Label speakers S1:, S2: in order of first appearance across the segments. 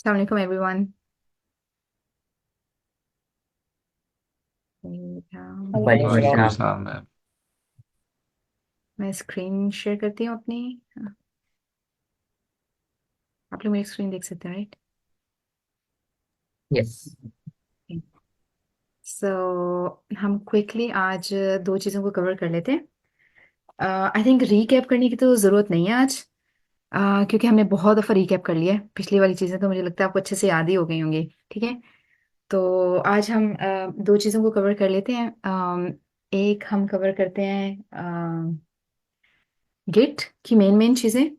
S1: अस्सलाम वालेकुम एवरीवन।
S2: वालेकुम
S3: वालेकुम
S2: सलाम।
S3: सलाम मैम।
S1: मैं स्क्रीन शेयर करती हूँ अपनी। आप लोग मेरी स्क्रीन देख सकते हैं, राइट?
S2: यस।
S1: सो हम क्विकली आज दो चीज़ों को कवर कर लेते हैं। आई थिंक रीकैप करने की तो ज़रूरत नहीं है आज, क्योंकि हमने बहुत दफ़ा रीकैप कर लिया है। पिछली वाली चीज़ें तो मुझे लगता है आपको अच्छे से याद ही हो गई होंगी। ठीक है, तो आज हम दो चीज़ों को कवर कर लेते हैं। एक हम कवर करते हैं गिट की मेन मेन चीज़ें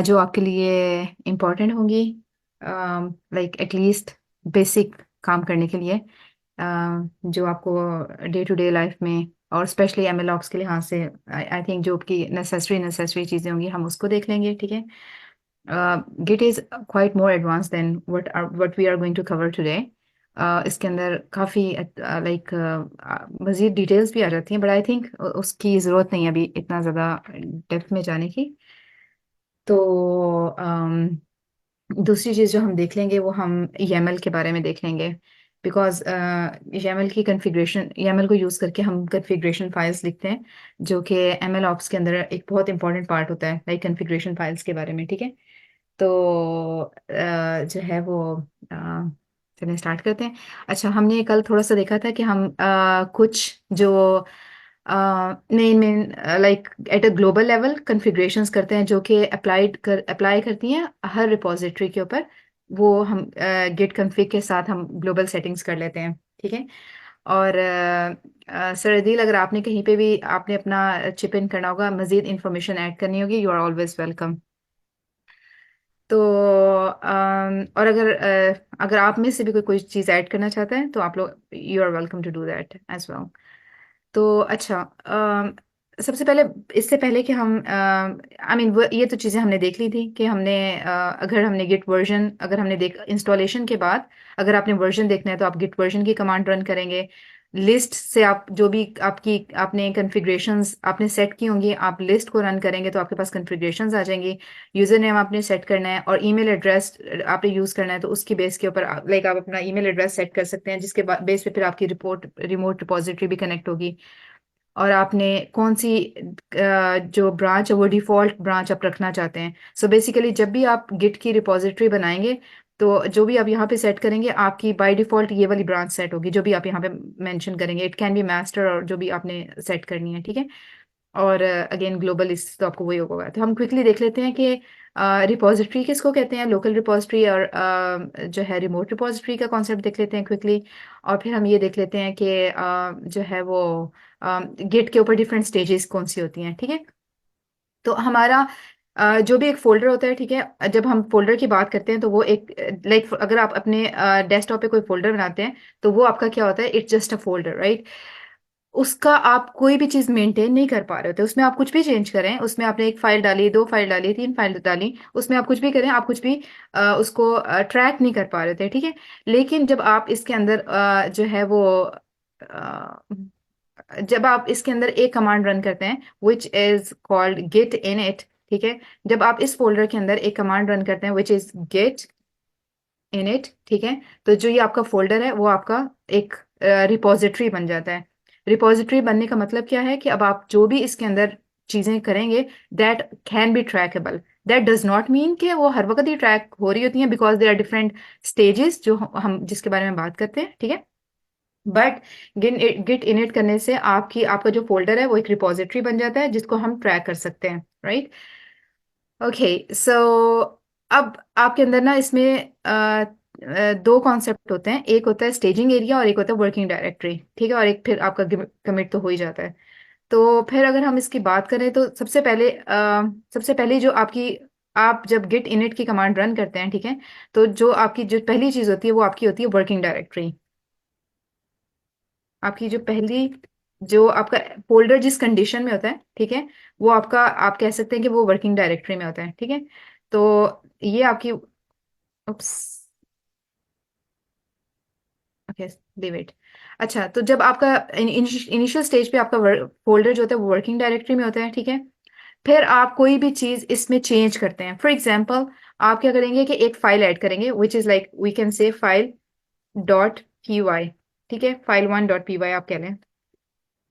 S1: जो आपके लिए इम्पोर्टेंट होंगी, लाइक एटलीस्ट बेसिक काम करने के लिए, जो आपको डे टू डे लाइफ में और स्पेशली एमएल ऑप्स के लिहाज से आई थिंक जो आपकी नेसेसरी चीज़ें होंगी हम उसको देख लेंगे। ठीक है, git is quite more advance than what we are going to cover today. इसके अंदर काफ़ी लाइक मज़ीद डिटेल्स भी आ जाती हैं, बट आई थिंक उसकी ज़रूरत नहीं है अभी इतना ज़्यादा डेप्थ में जाने की। तो दूसरी चीज़ जो हम देख लेंगे वो हम YAML के बारे में देख लेंगे, बिकॉज YAML की कन्फिग्रेशन, YAML को यूज़ करके हम कन्फिग्रेशन फाइल्स लिखते हैं, जो कि ML ऑप्स के अंदर एक बहुत इंपॉर्टेंट पार्ट होता है, लाइक कन्फिग्रेशन फाइल्स के बारे में। ठीक है, तो जो है वो चलिए स्टार्ट करते हैं। अच्छा, हमने कल थोड़ा सा देखा था कि हम कुछ जो main main like at a global level configurations करते हैं, जो कि अप्लाई करती हैं हर रिपॉजिटरी के ऊपर। वो हम गिट कॉन्फ़िग के साथ हम ग्लोबल सेटिंग्स कर लेते हैं। ठीक है, और सर अदील, अगर आपने कहीं पे भी आपने अपना चिप इन करना होगा, मज़ीद इंफॉर्मेशन ऐड करनी होगी, यू आर ऑलवेज वेलकम। तो और अगर आप में से भी कोई चीज़ ऐड करना चाहता है तो आप लोग you are welcome to do that as well. तो अच्छा, सबसे पहले, इससे पहले कि हम आई मीन ये तो चीज़ें हमने देख ली थी कि हमने अगर हमने गिट वर्जन, अगर हमने देख इंस्टॉलेशन के बाद अगर आपने वर्जन देखना है तो आप गिट वर्जन की कमांड रन करेंगे। लिस्ट से आप जो भी आपकी आपने कन्फिग्रेशंस आपने सेट की होंगी, आप लिस्ट को रन करेंगे तो आपके पास कन्फिग्रेशंस आ जाएंगी। यूज़र नेम आपने सेट करना है और ईमेल एड्रेस आपने यूज़ करना है, तो उसकी बेस के ऊपर लाइक आप अपना ईमेल एड्रेस सेट कर सकते हैं, जिसके बेस पे फिर आपकी रिमोट रिपॉजिटरी भी कनेक्ट होगी। और आपने कौन सी जो ब्रांच है वो डिफ़ॉल्ट ब्रांच आप रखना चाहते हैं। सो बेसिकली जब भी आप गिट की रिपॉजिटरी बनाएंगे तो जो भी आप यहाँ पे सेट करेंगे, आपकी बाय डिफ़ॉल्ट ये वाली ब्रांच सेट होगी जो भी आप यहाँ पे मेंशन करेंगे। इट कैन बी मास्टर और जो भी आपने सेट करनी है। ठीक है, और अगेन ग्लोबल इस तो आपको वही होगा। तो हम क्विकली देख लेते हैं कि रिपॉजिटरी किसको कहते हैं, लोकल रिपॉजिटरी और जो है रिमोट रिपॉजिटरी का कॉन्सेप्ट देख लेते हैं क्विकली। और फिर हम ये देख लेते हैं कि जो है वो गिट के ऊपर डिफरेंट स्टेजेस कौन सी होती हैं। ठीक है, तो हमारा जो भी एक फोल्डर होता है, ठीक है, जब हम फोल्डर की बात करते हैं तो वो एक लाइक अगर आप अपने डेस्कटॉप पे कोई फोल्डर बनाते हैं तो वो आपका क्या होता है, it's just a folder, right? उसका आप कोई भी चीज़ मेंटेन नहीं कर पा रहे होते, उसमें आप कुछ भी चेंज करें, उसमें आपने एक फाइल डाली, दो फाइल डाली, तीन फाइल डाली, उसमें आप कुछ भी करें, आप कुछ भी उसको ट्रैक नहीं कर पा रहे थे। ठीक है, लेकिन जब आप इसके अंदर जो है वो अ, जब आप इसके अंदर एक कमांड रन करते हैं which is called get in it. ठीक है, जब आप इस फोल्डर के अंदर एक कमांड रन करते हैं which is get in it, ठीक है, तो जो ये आपका फोल्डर है वो आपका एक रिपॉजिटरी बन जाता है। रिपॉजिटरी बनने का मतलब क्या है कि अब आप जो भी इसके अंदर चीजें करेंगे, that can be trackable. That does not mean कि वो हर वक्त ही ट्रैक हो रही होती हैं, because there are different stages जो हम जिसके बारे में बात करते हैं। ठीक है, बट गिट इनिट करने से आपकी आपका जो फोल्डर है वो एक रिपॉजिटरी बन जाता है जिसको हम ट्रैक कर सकते हैं, राइट? ओके, सो अब आपके अंदर ना इसमें दो कॉन्सेप्ट होते हैं, एक होता है स्टेजिंग एरिया और एक होता है वर्किंग डायरेक्टरी। ठीक है, और एक फिर आपका कमिट तो हो ही जाता है। तो फिर अगर हम इसकी बात करें तो सबसे पहले जो आपकी आप जब गिट इनिट की कमांड रन करते हैं, ठीक है, तो जो आपकी जो पहली चीज होती है वो आपकी होती है वर्किंग डायरेक्टरी। आपकी जो पहली जो आपका फोल्डर जिस कंडीशन में होता है, ठीक है, वो आपका आप कह सकते हैं कि वो वर्किंग डायरेक्टरी में होता है। ठीक है, तो ये आपकी उप्स, ओके, लीव इट। अच्छा, तो जब आपका इनिशियल स्टेज पे आपका फोल्डर जो होता है वो वर्किंग डायरेक्टरी में होता है, ठीक है, फिर आप कोई भी चीज इसमें चेंज करते हैं। फॉर एग्जांपल, आप क्या करेंगे कि एक फाइल ऐड करेंगे which is like we can say file dot p y. ठीक है, file one dot p y आप कह लें।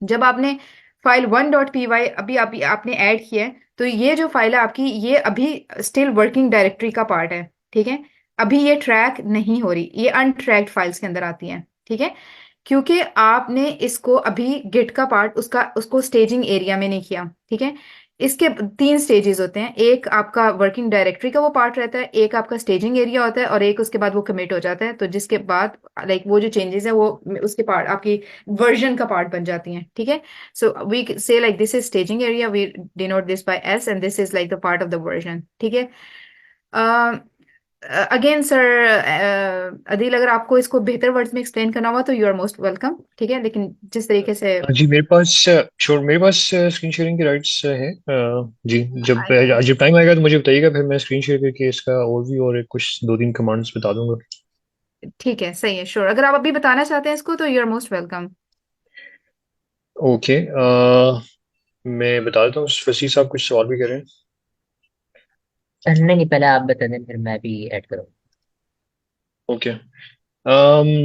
S1: जब आपने file one dot p y अभी अभी आपने ऐड किया है, तो ये जो फाइल है आपकी, ये अभी स्टिल वर्किंग डायरेक्टरी का पार्ट है। ठीक है, अभी ये ट्रैक नहीं हो रही, ये अनट्रैक्ड फाइल्स के अंदर आती हैं। ठीक है, क्योंकि आपने इसको अभी गिट का पार्ट उसका उसको स्टेजिंग एरिया में नहीं किया। ठीक है, इसके तीन स्टेजेस होते हैं, एक आपका वर्किंग डायरेक्टरी का वो पार्ट रहता है, एक आपका स्टेजिंग एरिया होता है, और एक उसके बाद वो कमिट हो जाता है। तो जिसके बाद लाइक वो जो चेंजेस है वो उसके पार्ट आपकी वर्जन का पार्ट बन जाती हैं। ठीक है, so we say like this is staging area, we denote this by s, and this is like the part of the version. ठीक है, अगेन सर अदील, अगर आपको इसको बेहतर वर्ड्स में एक्सप्लेन करना हुआ तो यू आर मोस्ट वेलकम। ठीक है, लेकिन जिस तरीके से
S2: जी मेरे पास श्योर, मेरे पास स्क्रीन शेयरिंग के राइट्स हैं। जी, जब
S1: आई कैन,
S2: जब टाइम आएगा तो मुझे बताइएगा, फिर मैं स्क्रीन शेयर करके इसका ओवरव्यू और कुछ दो तीन कमांड्स बता दूंगा।
S1: ठीक है, सही है, श्योर, अगर आप अभी बताना चाहते हैं इसको तो you are most welcome.
S2: Okay, मैं बता देता हूँ। फसी साहब कुछ सवाल भी करें?
S3: नहीं नहीं, पहले आप बता दें फिर मैं भी ऐड करूँ।
S2: ओके,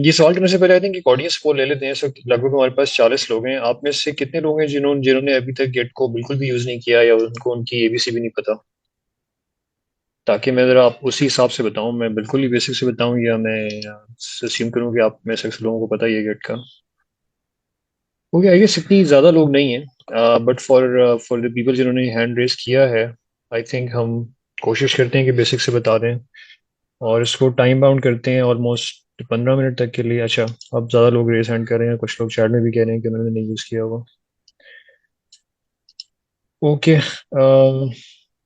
S2: ये सवाल करने से पहले आई थिंक एक ऑडियंस पोल ले लेते हैं। सो लगभग हमारे पास 40 लोग हैं। आप में से कितने लोग हैं जिन्होंने जिन्होंने अभी तक गेट को बिल्कुल भी यूज नहीं किया, या उनको उनकी एबीसी भी नहीं पता? ताकि मैं जरा आप उसी हिसाब से बताऊं, मैं बिल्कुल ही बेसिक से बताऊं, या मैं अस्यूम करूं कि आप में से अक्सर लोगों को पता ही है गेट का। ओके, आई गेस इतनी ज्यादा लोग नहीं है, but for for the people जिन्होंने हैंड रेस किया है, आई थिंक हम कोशिश करते हैं कि बेसिक से बता दें, और इसको टाइम बाउंड करते हैं ऑलमोस्ट 15 मिनट तक के लिए। अच्छा, अब ज्यादा लोग रेस हैंड कर रहे हैं, कुछ लोग चैट में भी कह रहे हैं कि उन्होंने नहीं यूज किया होगा। Okay,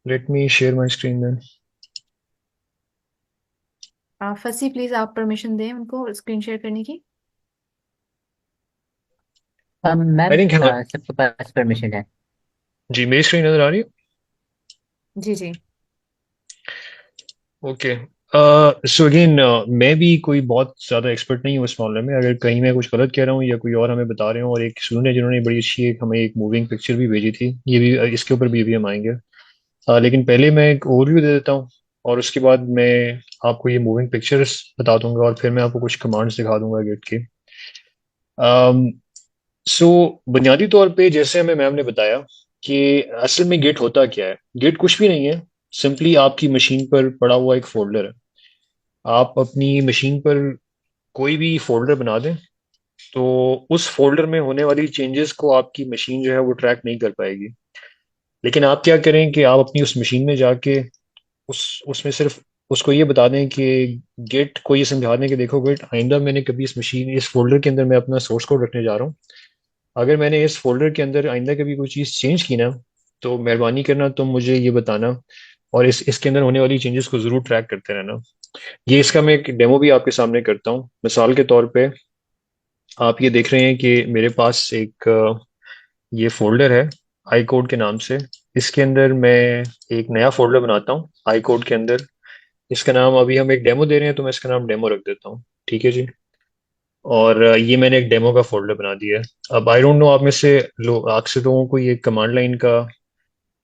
S2: let me share my screen then.
S1: फसी प्लीज आप परमिशन दें उनको स्क्रीन शेयर करने की।
S2: आई
S3: मैम,
S2: थिंक, हाँ।
S3: सबके पास परमिशन है।
S2: जी, मेरी स्क्रीन नजर आ रही है?
S1: जी जी।
S2: ओके, सो अगेन, मैं भी कोई बहुत ज़्यादा एक्सपर्ट नहीं हूँ इस मामले में। अगर कहीं मैं कुछ गलत कह रहा हूँ या कोई और हमें बता रहे हो, और एक स्टूडेंट है जिन्होंने बड़ी अच्छी एक हमें एक मूविंग पिक्चर भी भेजी थी, ये भी इसके ऊपर भी अभी हम आएंगे। लेकिन पहले मैं एक ओवरव्यू दे देता हूँ, और उसके बाद मैं आपको ये मूविंग पिक्चर्स बता दूंगा, और फिर मैं आपको कुछ कमांड्स दिखा दूंगा गेट के। सो बुनियादी तौर पे जैसे हमें मैम ने बताया कि असल में गेट होता क्या है। गेट कुछ भी नहीं है, सिंपली आपकी मशीन पर पड़ा हुआ एक फोल्डर है। आप अपनी मशीन पर कोई भी फोल्डर बना दें, तो उस फोल्डर में होने वाली चेंजेस को आपकी मशीन जो है वो ट्रैक नहीं कर पाएगी। लेकिन आप क्या करें कि आप अपनी उस मशीन में जाके उसमें सिर्फ उसको ये बता दें कि गेट को ये समझा दें कि देखो गेट, आइंदा मैंने कभी इस मशीन इस फोल्डर के अंदर मैं अपना सोर्स कोड रखने जा रहा हूँ। अगर मैंने इस फोल्डर के अंदर आइंदा कभी कोई चीज़ चेंज की ना, तो मेहरबानी करना तुम मुझे ये बताना, और इसके अंदर होने वाली चेंजेस को जरूर ट्रैक करते रहना। ये इसका मैं एक डेमो भी आपके सामने करता हूँ। मिसाल के तौर पे आप ये देख रहे हैं कि मेरे पास एक ये फोल्डर है आई कोड के नाम से। इसके अंदर मैं एक नया फोल्डर बनाता हूँ आई कोड के अंदर। इसका नाम, अभी हम एक डेमो दे रहे हैं तो मैं इसका नाम डेमो रख देता हूँ, ठीक है जी। और ये मैंने एक डेमो का फोल्डर बना दिया है। अब आई डोंट नो आप में से अक्सर लोगों को ये कमांड लाइन का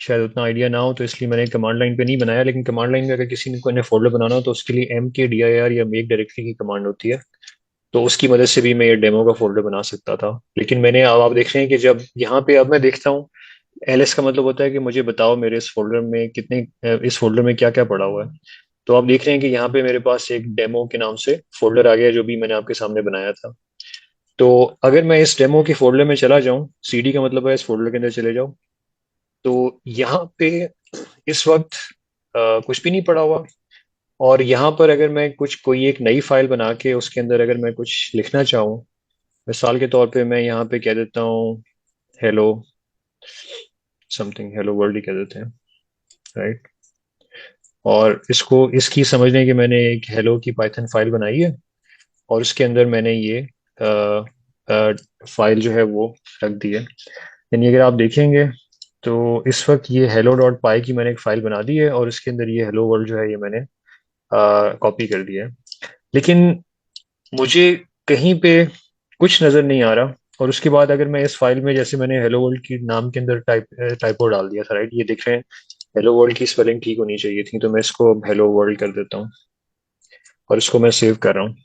S2: शायद उतना आइडिया ना हो, तो इसलिए मैंने कमांड लाइन पे नहीं बनाया। लेकिन कमांड लाइन में अगर किसी ने को फोल्डर बनाना हो तो उसके लिए mkdir या मेक डायरेक्टरी की कमांड होती है। तो उसकी मदद से भी मैं ये डेमो का फोल्डर बना सकता था। लेकिन मैंने, अब आप देख रहे हैं कि जब यहाँ पे अब मैं देखता हूँ, ls का मतलब होता है कि मुझे बताओ मेरे इस फोल्डर में कितने इस फोल्डर में क्या क्या पड़ा हुआ है। तो आप देख रहे हैं कि यहाँ पे मेरे पास एक डेमो के नाम से फोल्डर आ गया, जो भी मैंने आपके सामने बनाया था। तो अगर मैं इस डेमो के फोल्डर में चला जाऊं, cd का मतलब है इस फोल्डर के अंदर चले जाऊं, तो यहाँ पे इस वक्त कुछ भी नहीं पड़ा हुआ। और यहाँ पर अगर मैं कुछ कोई एक नई फाइल बना के उसके अंदर अगर मैं कुछ लिखना चाहूँ, मिसाल के तौर पे मैं यहाँ पे कह देता हूँ हेलो समथिंग, हेलो वर्ल्ड ही कह देते हैं, राइट। और इसको इसकी समझने की मैंने एक हेलो की पाइथन फाइल बनाई है, और उसके अंदर मैंने ये फाइल जो है वो रख दी है। यानी अगर आप देखेंगे तो इस वक्त ये हेलो डॉट पाई की मैंने एक फाइल बना दी है, और इसके अंदर ये हेलो वर्ल्ड जो है ये मैंने कॉपी कर दिया है। लेकिन मुझे कहीं पे कुछ नज़र नहीं आ रहा। और उसके बाद अगर मैं इस फाइल में, जैसे मैंने हेलो वर्ल्ड की नाम के अंदर टाइपो डाल दिया था, राइट, ये देख रहे हैं हेलो वर्ल्ड की स्पेलिंग ठीक होनी चाहिए थी, तो मैं इसको अब हेलो वर्ल्ड कर देता हूँ और इसको मैं सेव कर रहा हूँ।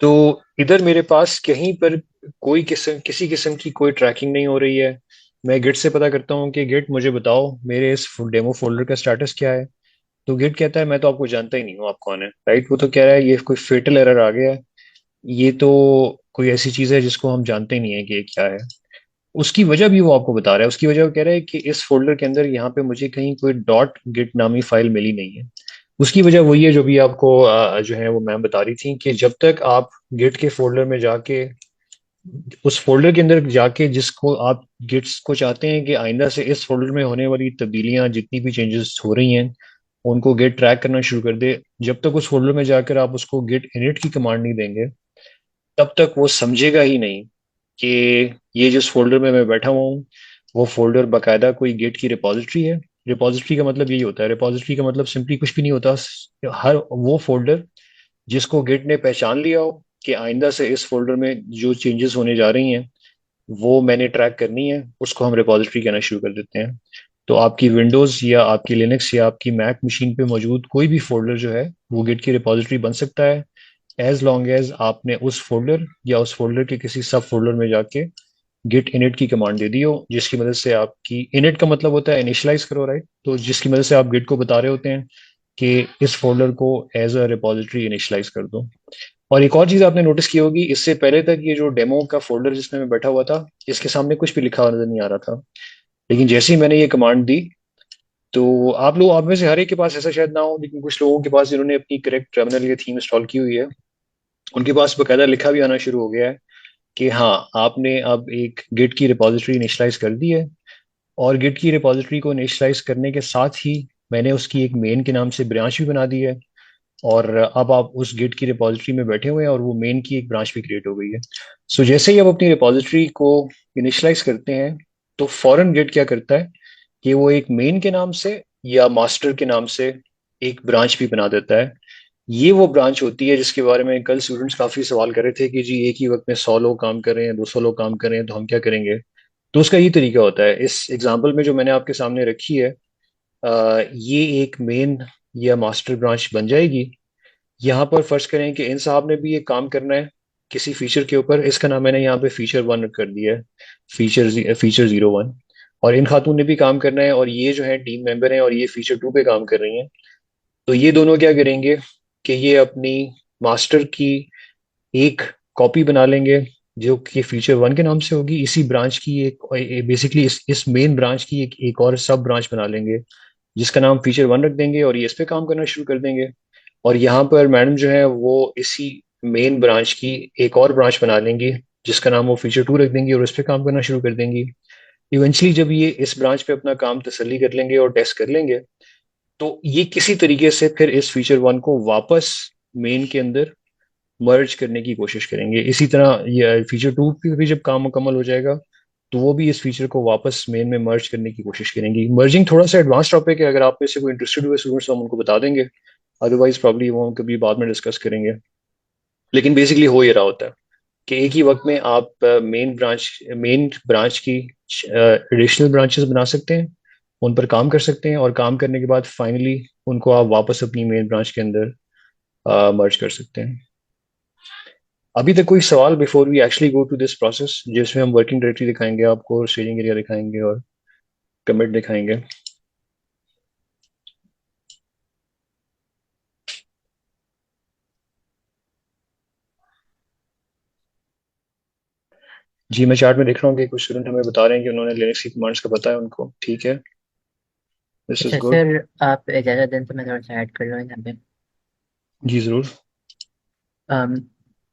S2: तो इधर मेरे पास कहीं पर कोई किसी किस्म की कोई ट्रैकिंग नहीं हो रही है। मैं गिट से पता करता हूँ कि गिट मुझे बताओ मेरे इस डेमो फोल्डर का स्टेटस क्या है। तो गिट कहता है मैं तो आपको जानता ही नहीं हूँ, आप कौन है, राइट। वो तो कह रहा है ये कोई फेटल एरर आ गया है, ये तो कोई ऐसी चीज है जिसको हम जानते ही नहीं है कि ये क्या है। उसकी वजह भी वो आपको बता रहा है। उसकी वजह वो कह रहा है कि इस फोल्डर के अंदर यहाँ पे मुझे कहीं कोई डॉट गिट नामी फाइल मिली नहीं है। उसकी वजह वही है जो भी आपको जो है वो मैम बता रही थी, कि जब तक आप गिट के फोल्डर में जाके उस फोल्डर के अंदर जाके जिसको आप गिट्स को चाहते हैं कि आइंदा से इस फोल्डर में होने वाली तब्दीलियां जितनी भी चेंजेस हो रही हैं उनको गिट ट्रैक करना शुरू कर दे, जब तक उस फोल्डर में जाकर आप उसको गिट इनिट की कमांड नहीं देंगे तब तक वो समझेगा ही नहीं कि ये जिस फोल्डर में मैं बैठा हुआ हूँ वो फोल्डर बाकायदा कोई गिट की रिपॉजिटरी है। रिपॉजिटरी का मतलब यही होता है, रिपॉजिटरी का मतलब सिंपली कुछ भी नहीं होता। हर वो फोल्डर जिसको गिट ने पहचान लिया हो कि आइंदा से इस फोल्डर में जो चेंजेस होने जा रही हैं वो मैंने ट्रैक करनी है, उसको हम रिपॉजिटरी कहना शुरू कर देते हैं। तो आपकी विंडोज या आपकी लिनक्स या आपकी मैक मशीन पे मौजूद कोई भी फोल्डर जो है वो गिट की रिपॉजिटरी बन सकता है, एज लॉन्ग एज आपने उस फोल्डर या उस फोल्डर के किसी सब फोल्डर में जाके गिट इनिट की कमांड दे दी हो, जिसकी मदद से आपकी इनिट का मतलब होता है इनिशियलाइज करो, राइट। तो जिसकी मदद से आप गिट को बता रहे होते हैं कि इस फोल्डर को एज अ रिपॉजिटरी इनिशियलाइज कर दो। और एक और चीज आपने नोटिस की होगी, इससे पहले तक ये जो डेमो का फोल्डर जिसमें मैं बैठा हुआ था इसके सामने कुछ भी लिखा नजर नहीं आ रहा था। लेकिन जैसे ही मैंने ये कमांड दी तो आप में से हर एक के पास ऐसा शायद ना हो, लेकिन कुछ लोगों के पास जिन्होंने अपनी करेक्ट टर्मिनल या थीम इंस्टॉल की हुई है उनके पास बकायदा लिखा भी आना शुरू हो गया है कि हाँ आपने अब एक गिट की रिपॉजिटरी इनिशियलाइज कर दी है। और गिट की रिपॉजिटरी को इनिशियलाइज करने के साथ ही मैंने उसकी एक मेन के नाम से ब्रांच भी बना दी है। और अब आप उस गिट की रिपॉजिटरी में बैठे हुए हैं और वो मेन की एक ब्रांच भी क्रिएट हो गई है। सो जैसे ही आप अपनी रिपॉजिटरी को इनिशियलाइज करते हैं तो फौरन गिट क्या करता है कि वो एक मेन के नाम से या मास्टर के नाम से एक ब्रांच भी बना देता है। ये वो ब्रांच होती है जिसके बारे में कल स्टूडेंट्स काफी सवाल कर रहे थे कि जी एक ही वक्त में 100 लोग काम कर रहे हैं, 200 लोग काम कर रहे हैं, तो हम क्या करेंगे। तो उसका ये तरीका होता है, इस एग्जाम्पल में जो मैंने आपके सामने रखी है ये एक मेन या मास्टर ब्रांच बन जाएगी। यहाँ पर फर्ज करें कि इन साहब ने भी एक काम करना है किसी फीचर के ऊपर, इसका नाम मैंने यहाँ पे फीचर 1 कर दिया है, फीचर 01। और इन खातून ने भी काम करना है और ये जो है टीम मेंबर हैं और ये फीचर 2 पे काम कर रही हैं। तो ये दोनों क्या करेंगे कि ये अपनी मास्टर की एक कॉपी बना लेंगे जो कि फीचर 1 के नाम से होगी, इसी ब्रांच की एक बेसिकली इस मेन ब्रांच की एक और सब ब्रांच बना लेंगे जिसका नाम फीचर 1 रख देंगे और ये इस पे काम करना शुरू कर देंगे। और यहाँ पर मैडम जो है वो इसी मेन ब्रांच की एक और ब्रांच बना लेंगी जिसका नाम वो फीचर 2 रख देंगी और उस पर काम करना शुरू कर देंगी। इवेंचुअली जब ये इस ब्रांच पे अपना काम तसल्ली कर लेंगे और टेस्ट कर लेंगे तो ये किसी तरीके से फिर इस फीचर 1 को वापस मेन के अंदर मर्ज करने की कोशिश करेंगे। इसी तरह ये फीचर 2 पे भी जब काम मुकम्मल हो जाएगा तो वो भी इस फीचर को वापस मेन में मर्ज करने की कोशिश करेंगी। मर्जिंग थोड़ा सा एडवांस टॉपिक है, अगर आप में से कोई इंटरेस्टेड हुए स्टूडेंट्स तो हम उनको बता देंगे, अदरवाइज प्रॉब्ली वो हम कभी बाद में डिस्कस करेंगे। लेकिन बेसिकली हो ये रहा होता है कि एक ही वक्त में आप मेन ब्रांच की एडिशनल ब्रांचेस बना सकते हैं, उन पर काम कर सकते हैं और काम करने के बाद फाइनली उनको आप वापस अपनी मेन ब्रांच के अंदर मर्ज कर सकते हैं। अभी तक कोई सवाल before we actually go to this process जिसमें हम वर्किंग डायरेक्टरी दिखाएंगे आपको, स्टेजिंग एरिया दिखाएंगे और कमिट दिखाएंगे। जी मैं चार्ट में देख रहा हूँ कि कुछ स्टूडेंट हमें बता रहे हैं कि उन्होंने लिनक्स की कमांड्स का पता है उनको, ठीक है, दिस इज
S3: अच्छा
S2: गुड।
S3: सर, आप इजाज़त दें तो मैं थोड़ा सा ऐड कर लूँ यहाँ पे।
S2: जी जरूर।
S3: अम,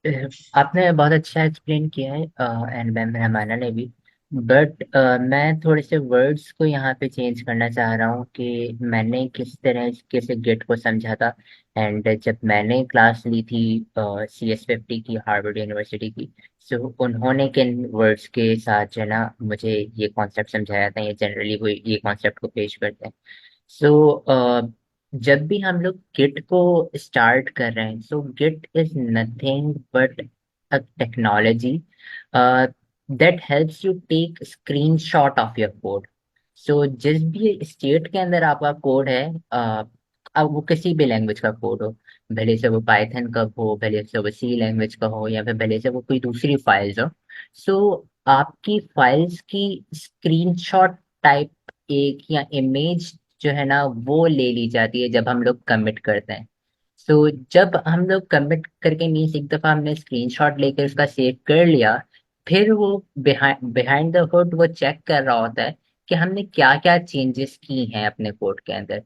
S3: अ, आपने बहुत अच्छा एक्सप्लेन किया है एंड मैम रहमाना ने भी। बट मैं थोड़े से वर्ड्स को यहाँ पे चेंज करना चाह रहा हूँ कि मैंने किस तरीके से गेट को समझा था। एंड जब मैंने क्लास ली थी CS50 की, हार्वर्ड यूनिवर्सिटी की, सो उन्होंने किन वर्ड्स के साथ जो है ना मुझे ये कॉन्सेप्ट समझाया था, ये जनरली वो ये कॉन्सेप्ट को पेश करते हैं। सो जब भी हम लोग गिट को स्टार्ट कर रहे हैं, so git is nothing but a technology that helps you take screenshot of your code. So जिस भी स्टेट के अंदर आपका कोड है, अब वो किसी भी लैंग्वेज का कोड हो, भले से वो पाइथन का हो, भले से वो सी लैंग्वेज का हो, या फिर भले से वो कोई दूसरी फाइल्स हो, सो आपकी फाइल्स की स्क्रीनशॉट टाइप एक या इमेज जो है ना वो ले ली जाती है जब हम लोग कमिट करते हैं। सो जब हम लोग कमिट करके मीन्स एक दफा हमने स्क्रीनशॉट लेकर उसका सेव कर लिया, फिर वो बिहाइंड बिहाइंड द हुड वो चेक कर रहा होता है कि हमने क्या क्या चेंजेस की हैं अपने कोड के अंदर।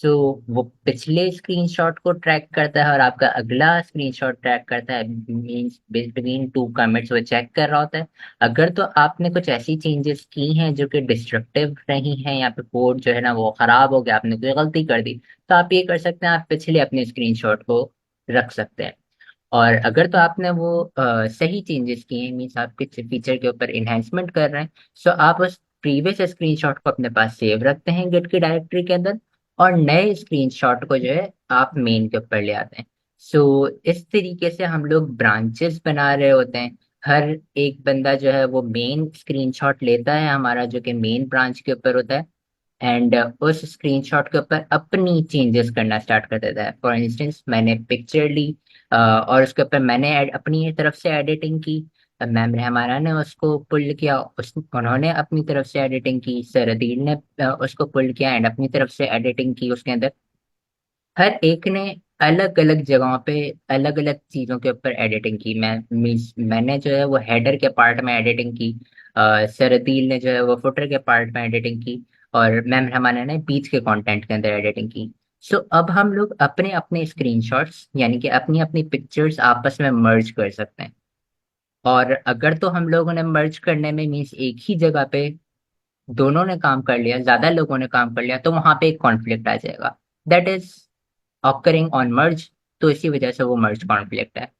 S3: सो वो पिछले स्क्रीनशॉट को ट्रैक करता है और आपका अगला स्क्रीनशॉट ट्रैक करता है, मीन्स बिटवीन टू कमिट्स वो चेक कर रहा होता है। अगर तो आपने कुछ ऐसी चेंजेस की हैं जो कि डिस्ट्रक्टिव रही हैं, या फिर कोड जो है ना वो खराब हो गया, आपने कोई गलती कर दी, तो आप ये कर सकते हैं, आप पिछले अपने स्क्रीनशॉट को रख सकते हैं। और अगर तो आपने वो सही चेंजेस किए हैं, मीन्स आप किसी फीचर के ऊपर इन्हेंसमेंट कर रहे हैं, सो आप उस प्रीवियस स्क्रीनशॉट को अपने पास सेव रखते हैं गिट की डायरेक्टरी के अंदर, और नए स्क्रीनशॉट को जो है आप मेन के ऊपर ले आते हैं। सो इस तरीके से हम लोग ब्रांचेस बना रहे होते हैं। हर एक बंदा जो है वो मेन स्क्रीनशॉट लेता है हमारा, जो कि मेन ब्रांच के ऊपर होता है, एंड उस स्क्रीनशॉट के ऊपर अपनी चेंजेस करना स्टार्ट कर देता है। फॉर इंस्टेंस मैंने पिक्चर ली, और उसके ऊपर मैंने अपनी तरफ से एडिटिंग की, मैम रहमाना ने उसको पुल किया, उन्होंने अपनी तरफ से एडिटिंग की, सरदील ने उसको पुल किया एंड अपनी तरफ से एडिटिंग की उसके अंदर। हर एक ने अलग अलग जगहों पे अलग अलग चीजों के ऊपर एडिटिंग की। मैंने जो है वो हेडर के पार्ट में एडिटिंग की, सरदील ने जो है वो फुटर के पार्ट में एडिटिंग की, और मैम हमारे ने बीच के कंटेंट के अंदर एडिटिंग की। सो अब हम लोग अपने अपने स्क्रीनशॉट्स यानी कि अपनी अपनी पिक्चर्स आपस में मर्ज कर सकते हैं। और अगर तो हम लोगों ने मर्ज करने में मीन्स एक ही जगह पे दोनों ने काम कर लिया, ज्यादा लोगों ने काम कर लिया, तो वहां पे एक कॉन्फ्लिक्ट आ जाएगा, दैट इज ऑकरिंग ऑन मर्ज। तो इसी वजह से वो मर्ज कॉन्फ्लिक्ट है।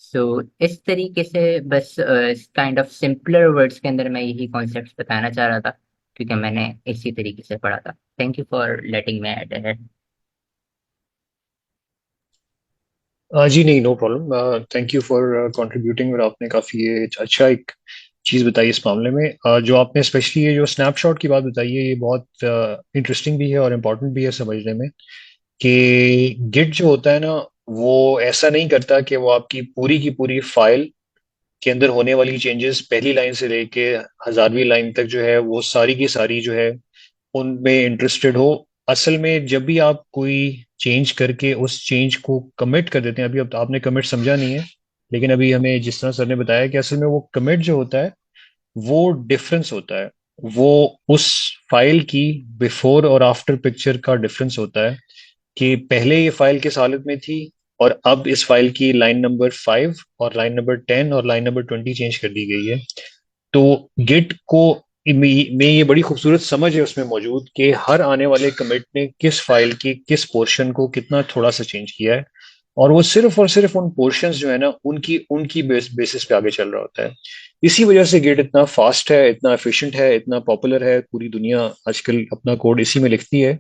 S3: सो इस तरीके से बस काइंड ऑफ सिंपलर वर्ड्स के अंदर मैं यही कॉन्सेप्ट बताना चाह रहा था, क्योंकि मैंने इसी तरीके से पढ़ा था। Thank you for letting me add ahead.
S2: जी नहीं, no problem. Thank you for contributing. और आपने काफ़ी ये अच्छा एक चीज़ बताई इस मामले में। जो आपने स्पेशली ये जो स्नैपशॉट की बात बताई है, ये बहुत इंटरेस्टिंग भी है और इम्पोर्टेंट भी है समझने में कि गिट जो होता है ना, वो ऐसा नहीं करता कि वो आपकी पूरी की पूरी फाइल के अंदर होने वाली चेंजेस पहली लाइन से लेके 1000वीं लाइन तक जो है वो सारी की सारी जो है उनमें इंटरेस्टेड हो। असल में जब भी आप कोई चेंज करके उस चेंज को कमिट कर देते हैं, अभी अब आपने कमिट समझा नहीं है, लेकिन अभी हमें जिस तरह सर ने बताया कि असल में वो कमिट जो होता है वो डिफरेंस होता है। वो उस फाइल की बिफोर और आफ्टर पिक्चर का डिफरेंस होता है कि पहले ये फाइल किस हालत में थी और अब इस फाइल की लाइन नंबर 5 और लाइन नंबर 10 और लाइन नंबर 20 चेंज कर दी गई है। तो गिट को में ये बड़ी खूबसूरत समझ है उसमें मौजूद कि हर आने वाले कमिट ने किस फाइल की किस पोर्शन को कितना थोड़ा सा चेंज किया है, और वो सिर्फ और सिर्फ उन पोर्शंस जो है ना उनकी उनकी बेसिस पे आगे चल रहा होता है। इसी वजह से गिट इतना फास्ट है, इतना एफिशिएंट है, इतना पॉपुलर है। पूरी दुनिया आजकल अपना कोड इसी में लिखती है,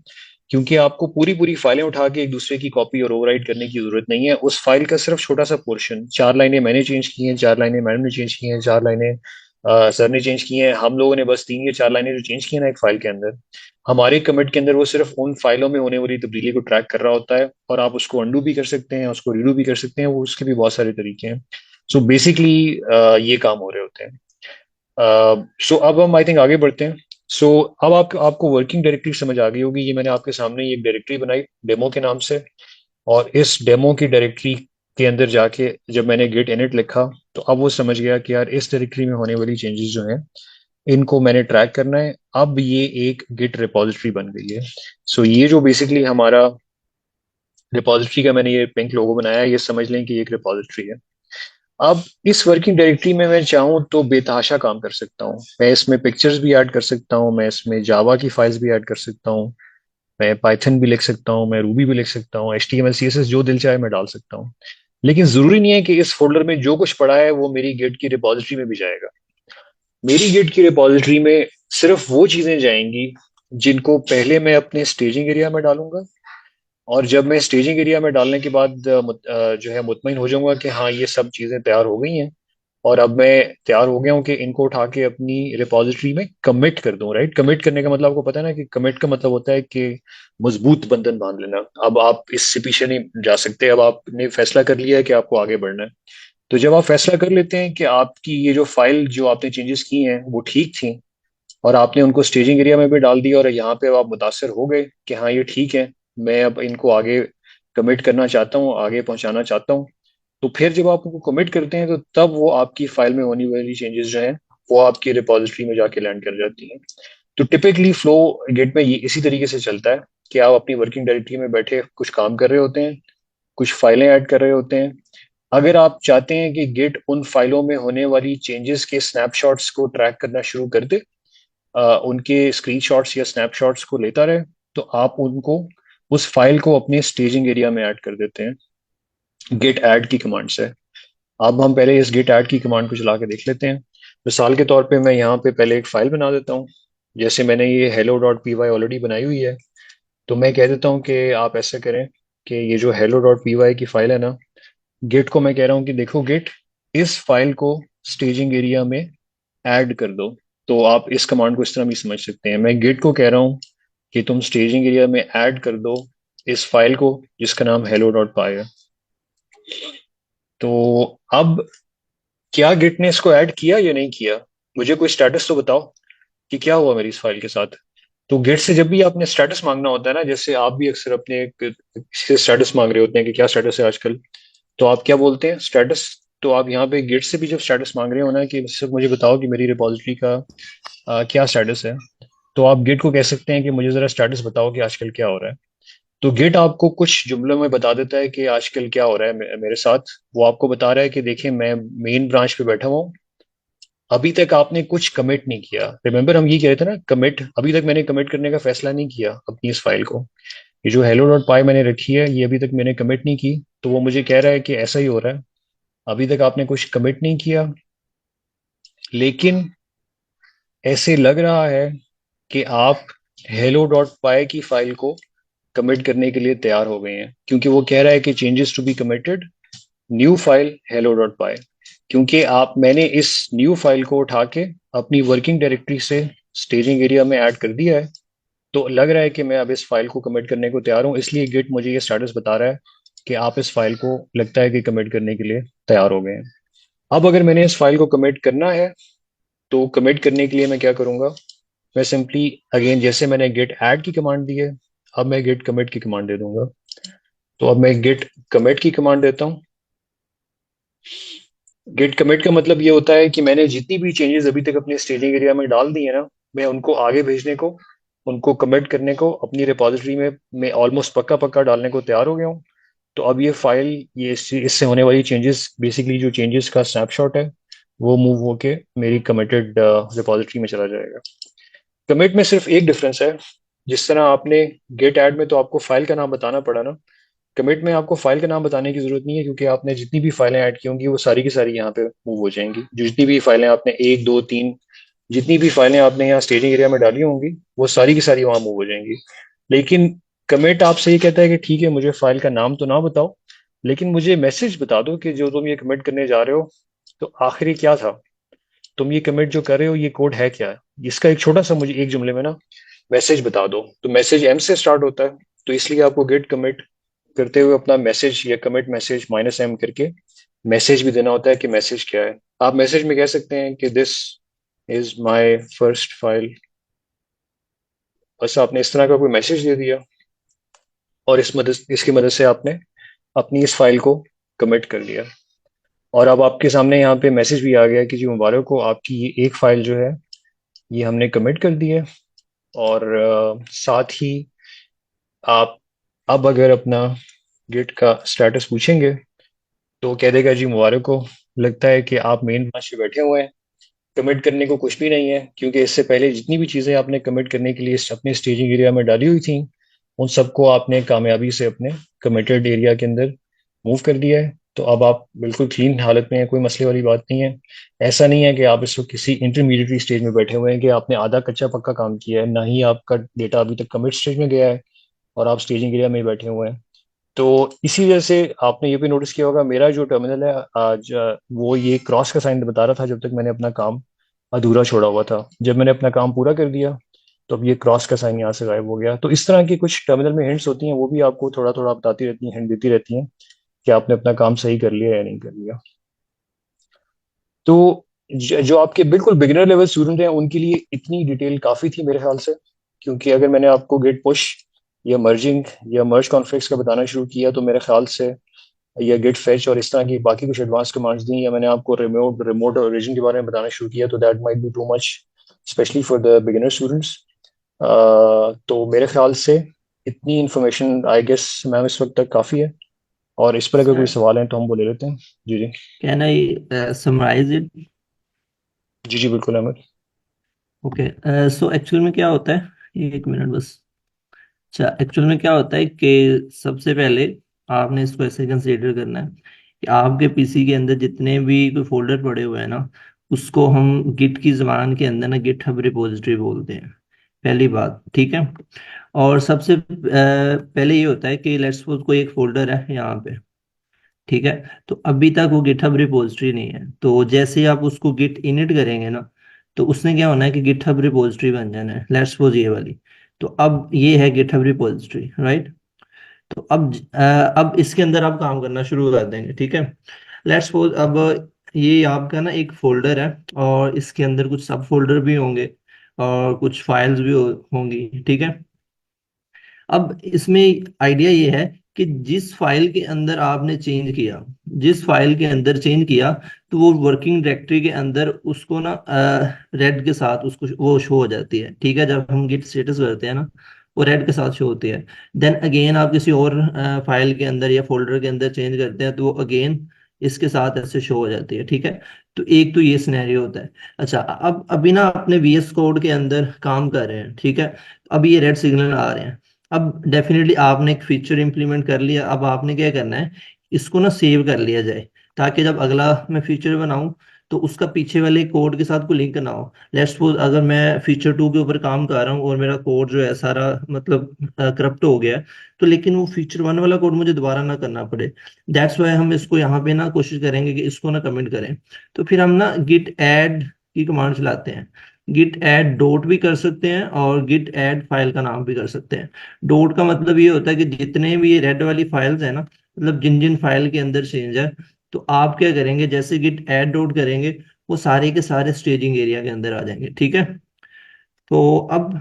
S2: क्योंकि आपको पूरी पूरी फाइलें उठा के एक दूसरे की कॉपी और ओवरराइट करने की जरूरत नहीं है। उस फाइल का सिर्फ छोटा सा पोर्शन, 4 लाइनें मैंने चेंज की हैं, 4 लाइनें मैडम ने चेंज की हैं, 4 लाइनें सर ने चेंज की हैं, हम लोगों ने बस 3 या 4 लाइनें जो चेंज की हैं ना एक फाइल के अंदर, हमारे कमिट के अंदर वो सिर्फ उन फाइलों में होने वाली तब्दीली को ट्रैक कर रहा होता है। और आप उसको अंडू भी कर सकते हैं, उसको रीडू भी कर सकते हैं, वो उसके भी बहुत सारे तरीके हैं। सो बेसिकली ये काम हो रहे होते हैं। सो अब हम आई थिंक आगे बढ़ते हैं। सो अब आपको वर्किंग डायरेक्टरी समझ आ गई होगी। ये मैंने आपके सामने ये डायरेक्टरी बनाई डेमो के नाम से, और इस डेमो की डायरेक्टरी के अंदर जाके जब मैंने गिट इनिट लिखा, तो अब वो समझ गया कि यार इस डायरेक्टरी में होने वाली चेंजेस जो हैं इनको मैंने ट्रैक करना है। अब ये एक गिट रिपॉजिटरी बन गई है। सो ये जो बेसिकली हमारा रिपॉजिटरी का मैंने ये पिंक लोगो बनाया है, ये समझ लें कि ये एक रिपॉजिटरी है। अब इस वर्किंग डायरेक्टरी में मैं चाहूँ तो बेतहाशा काम कर सकता हूँ। मैं इसमें पिक्चर्स भी ऐड कर सकता हूँ, मैं इसमें जावा की फाइल्स भी ऐड कर सकता हूँ, मैं पाइथन भी लिख सकता हूँ, मैं रूबी भी लिख सकता हूँ, HTML CSS जो दिल चाहे मैं डाल सकता हूँ। लेकिन जरूरी नहीं है कि इस फोल्डर में जो कुछ पड़ा है वो मेरी गिट की रिपॉजिटरी में भी जाएगा। मेरी गिट की रिपॉजिटरी में सिर्फ वो चीजें जाएंगी जिनको पहले मैं अपने स्टेजिंग एरिया में डालूंगा, और जब मैं स्टेजिंग एरिया में डालने के बाद जो है मुतमईन हो जाऊंगा कि हाँ ये सब चीजें तैयार हो गई हैं, और अब मैं तैयार हो गया हूँ कि इनको उठा के अपनी रिपॉजिटरी में कमिट कर दूं। राइट, कमिट करने का मतलब आपको पता है ना कि कमिट का मतलब होता है कि मजबूत बंधन बांध लेना। अब आप इससे पीछे नहीं जा सकते, अब आपने फैसला कर लिया है कि आपको आगे बढ़ना है। तो जब आप फैसला कर लेते हैं कि आपकी ये जो फाइल जो आपने चेंजेस की हैं वो ठीक थी, और आपने उनको स्टेजिंग एरिया में भी डाल दिया, और यहाँ पे अब आप मुतासर हो गए कि हाँ ये ठीक है, मैं अब इनको आगे कमिट करना चाहता हूँ, आगे पहुंचाना चाहता हूँ। तो फिर जब आप उनको कमिट करते हैं तो तब वो आपकी फाइल में होने वाली चेंजेस जो हैं वो आपकी रिपॉजिटरी में जाके लैंड कर जाती हैं। तो टिपिकली फ्लो गेट में ये इसी तरीके से चलता है कि आप अपनी वर्किंग डायरेक्टरी में बैठे कुछ काम कर रहे होते हैं, कुछ फाइलें ऐड कर रहे होते हैं। अगर आप चाहते हैं कि गिट उन फाइलों में होने वाली चेंजेस के स्नैपशॉट्स को ट्रैक करना शुरू कर दे, उनके स्क्रीनशॉट्स या स्नैपशॉट्स को लेता रहे, तो आप उनको उस फाइल को अपने स्टेजिंग एरिया में ऐड कर देते हैं गिट ऐड की कमांड से। अब हम पहले इस गिट ऐड की कमांड को चला के देख लेते हैं। मिसाल के तौर पे मैं यहाँ पे पहले एक फाइल बना देता हूँ। जैसे मैंने ये hello dot p y already बनाई हुई है, तो मैं कह देता हूँ कि आप ऐसा करें कि ये जो hello डॉट पी वाई की फाइल है ना, गिट को मैं कह रहा हूँ कि देखो गिट, इस फाइल को स्टेजिंग एरिया में ऐड कर दो। तो आप इस कमांड को इस तरह भी समझ सकते हैं, मैं गिट को कह रहा हूँ कि तुम स्टेजिंग एरिया में ऐड कर दो इस फाइल को जिसका नाम hello डॉट पाई है। तो अब क्या गिट ने इसको ऐड किया या नहीं किया, मुझे कोई स्टेटस तो बताओ कि क्या हुआ मेरी इस फाइल के साथ। तो गिट से जब भी आपने स्टेटस मांगना होता है ना, जैसे आप भी अक्सर अपने किसी से स्टेटस मांग रहे होते हैं कि क्या स्टेटस है आजकल, तो आप क्या बोलते हैं, स्टेटस। तो आप यहाँ पे गिट से भी जब स्टेटस मांग रहे हो ना कि सिर्फ मुझे बताओ कि मेरी रिपॉजिटरी का क्या स्टेटस है, तो आप गिट को कह सकते हैं कि मुझे जरा स्टेटस बताओ कि आजकल क्या हो रहा है। तो गिट आपको कुछ जुमलों में बता देता है कि आजकल क्या हो रहा है मेरे साथ। वो आपको बता रहा है कि देखिए मैं मेन ब्रांच पे बैठा हुआ हूँ, अभी तक आपने कुछ कमिट नहीं किया। रिमेंबर हम ये कह रहे थे ना, कमिट, अभी तक मैंने कमिट करने का फैसला नहीं किया अपनी इस फाइल को। ये जो hello डॉट पाई मैंने रखी है ये अभी तक मैंने कमिट नहीं की, तो वो मुझे कह रहा है कि ऐसा ही हो रहा है, अभी तक आपने कुछ कमिट नहीं किया, लेकिन ऐसे लग रहा है कि आप hello डॉट पाई की फाइल को कमिट करने के लिए तैयार हो गए हैं, क्योंकि वो कह रहा है कि changes to be committed, new file hello dot py. क्योंकि आप मैंने इस न्यू फाइल को उठा के अपनी वर्किंग डायरेक्टरी से स्टेजिंग एरिया में ऐड कर दिया है, तो लग रहा है कि मैं अब इस फाइल को कमिट करने को तैयार हूँ, इसलिए गिट मुझे ये स्टेटस बता रहा है कि आप इस फाइल को लगता है कि कमिट करने के लिए तैयार हो गए हैं। अब अगर मैंने इस फाइल को कमिट करना है, तो कमिट करने के लिए मैं क्या करूंगा, मैं सिंपली अगेन जैसे मैंने गेट ऐड की कमांड दी है, अब मैं गेट कमिट की कमांड दे दूंगा। तो अब मैं गेट कमिट की कमांड देता हूँ। गेट कमिट का मतलब ये होता है कि मैंने जितनी भी चेंजेस अभी तक अपने स्टेजिंग एरिया में डाल दी है ना, मैं उनको आगे भेजने को, उनको कमिट करने को अपनी रिपॉजिटरी में मैं ऑलमोस्ट पक्का पक्का डालने को तैयार हो गया हूँ। तो अब ये फाइल, ये इससे होने वाली चेंजेस, बेसिकली जो चेंजेस का स्नैपशॉट है वो मूव होके मेरी कमिटेड रिपॉजिटरी में चला जाएगा। कमिट में सिर्फ एक डिफरेंस है, जिस तरह आपने गेट ऐड में तो आपको फाइल का नाम बताना पड़ा ना, कमिट में आपको फाइल का नाम बताने की जरूरत नहीं है, क्योंकि आपने जितनी भी फाइलें ऐड की होंगी वो सारी की सारी यहाँ पे मूव हो जाएंगी। जितनी भी फाइलें आपने एक दो तीन, जितनी भी फाइलें आपने यहाँ स्टेजिंग एरिया में डाली होंगी वो सारी की सारी वहां मूव हो जाएंगी। लेकिन कमिट आपसे ये कहता है कि ठीक है मुझे फाइल का नाम तो ना बताओ, लेकिन मुझे मैसेज बता दो कि जो तुम ये कमिट करने जा रहे हो तो आखिरी क्या था, तुम ये कमिट जो कर रहे हो ये कोड है क्या। इसका एक छोटा सा मुझे एक जुमले में ना मैसेज बता दो। तो मैसेज एम से स्टार्ट होता है, तो इसलिए आपको गेट कमिट करते हुए अपना मैसेज या कमिट मैसेज माइनस एम करके मैसेज भी देना होता है कि मैसेज क्या है। आप मैसेज में कह सकते हैं कि this is my first file, बस आपने इस तरह का कोई मैसेज दे दिया, और इसकी मदद से आपने अपनी इस फाइल को कमिट कर लिया। और अब आपके सामने यहाँ पे मैसेज भी आ गया कि जी मुबारक हो, आपकी ये एक फाइल जो है ये हमने कमिट कर दी है। और साथ ही आप अब अगर अपना गिट का स्टेटस पूछेंगे तो कह देगा जी मुबारक हो, लगता है कि आप मेन ब्रांच पे बैठे हुए हैं, कमिट करने को कुछ भी नहीं है, क्योंकि इससे पहले जितनी भी चीज़ें आपने कमिट करने के लिए अपने स्टेजिंग एरिया में डाली हुई थी उन सबको आपने कामयाबी से अपने कमिटेड एरिया के अंदर मूव कर दिया है। तो अब आप बिल्कुल क्लीन हालत में हैं, कोई मसले वाली बात नहीं है। ऐसा नहीं है कि आप इस वक्त किसी इंटरमीडिएटरी स्टेज में बैठे हुए हैं कि आपने आधा कच्चा पक्का काम किया है, ना ही आपका डेटा अभी तक कमिट स्टेज में गया है और आप स्टेजिंग एरिया में ही बैठे हुए हैं। तो इसी वजह से आपने ये भी नोटिस किया होगा, मेरा जो टर्मिनल है आज वो ये क्रॉस का साइन बता रहा था जब तक मैंने अपना काम अधूरा छोड़ा हुआ था। जब मैंने अपना काम पूरा कर दिया तो अब ये क्रॉस का साइन यहाँ से गायब हो गया। तो इस तरह की कुछ टर्मिनल में हिंट्स होती हैं, वो भी आपको थोड़ा थोड़ा बताती रहती हैं, हिंट देती रहती हैं कि आपने अपना काम सही कर लिया या नहीं कर लिया। तो जो आपके बिल्कुल बिगिनर लेवल स्टूडेंट हैं उनके लिए इतनी डिटेल काफ़ी थी मेरे ख्याल से। क्योंकि अगर मैंने आपको गेट पुश या मर्जिंग या मर्ज कॉन्फ्लिक्ट्स का बताना शुरू किया तो मेरे ख्याल से, या गेट फेच और इस तरह की बाकी कुछ एडवांस कमांड्स दी, या मैंने आपको रिमोट रिमोट ओरिजिन के बारे में बताना शुरू किया, तो that might be too much specially for the beginner students. तो मेरे ख्याल से इतनी इन्फॉर्मेशन आई गेस मैम इस वक्त तक काफ़ी है। और इस पर अगर कोई
S4: सर,
S2: सवाल है तो हम वो ले लेते हैं। जी जी।
S4: Can I summarise it?
S2: जी जी बिल्कुल अहमद।
S4: ओके। सो एक्चुअल में क्या होता है, एक मिनट बस। अच्छा, एक्चुअल में क्या होता है कि सबसे पहले आपने इसको ऐसे कंसीडर करना है कि आपके पीसी के अंदर जितने भी कोई फोल्डर पड़े हुए हैं ना, उसको हम गिट की जबान के अंदर ना गिट हब रिपोजिटरी बोलते हैं। पहली बात, ठीक है। और सबसे पहले ये होता है कि लेट्स सपोज कोई एक फोल्डर है यहाँ पे, ठीक है। तो अभी तक वो गिटहब रिपोजिटरी नहीं है, तो जैसे ही आप उसको गिट इनिट करेंगे ना, तो उसने क्या होना है कि गिटहब रिपोजिटरी बन जाना है, लेट्स सपोज ये वाली। तो अब ये है गिटहब रिपोजिटरी, राइट। तो अब इसके अंदर आप काम करना शुरू कर देंगे, ठीक है। लेट्स सपोज अब ये आपका ना एक फोल्डर है, और इसके अंदर कुछ सब फोल्डर भी होंगे और कुछ फाइल्स भी होंगी, ठीक है। अब इसमें आइडिया ये है कि जिस फाइल के अंदर आपने चेंज किया, जिस फाइल के अंदर चेंज किया, तो वो वर्किंग डायरेक्टरी के अंदर उसको ना रेड के साथ उसको वो शो हो जाती है, ठीक है। जब हम गिट स्टेटस करते हैं ना, वो रेड के साथ शो होती है। देन अगेन आप किसी और फाइल के अंदर या फोल्डर के अंदर चेंज करते हैं, तो वो अगेन इसके साथ ऐसे शो हो जाती है, ठीक है। तो एक तो ये सिनेरियो होता है। अच्छा, अब अभी ना अपने वीएस कोड के अंदर काम कर रहे हैं, ठीक है। अब ये रेड सिग्नल आ रहे हैं। अब डेफिनेटली आपने एक फीचर इंप्लीमेंट कर लिया, अब आपने क्या करना है, इसको ना सेव कर लिया जाए, ताकि जब अगला मैं फीचर बनाऊं तो उसका पीछे वाले कोड के साथ कोई लिंक ना हो। लेट्स सपोज अगर मैं फीचर 2 के ऊपर काम कर रहा हूँ और मेरा कोड जो है सारा मतलब करप्ट हो गया है, तो लेकिन वो फीचर 1 वाला कोड मुझे दोबारा ना करना पड़े। दैट्स वाई हम इसको यहाँ पे ना कोशिश करेंगे कि इसको ना कमेंट करें। तो फिर हम ना गिट ऐड की कमांड चलाते हैं। गिट ऐड डॉट भी कर सकते हैं और गिट ऐड फाइल का नाम भी कर सकते हैं। डॉट का मतलब ये होता है कि जितने भी ये रेड वाली फाइल्स है ना, मतलब जिन जिन फाइल के अंदर चेंज है, तो आप क्या करेंगे, जैसे गिट ऐड डॉट करेंगे, वो सारे के सारे स्टेजिंग एरिया के अंदर आ जाएंगे, ठीक है। तो अब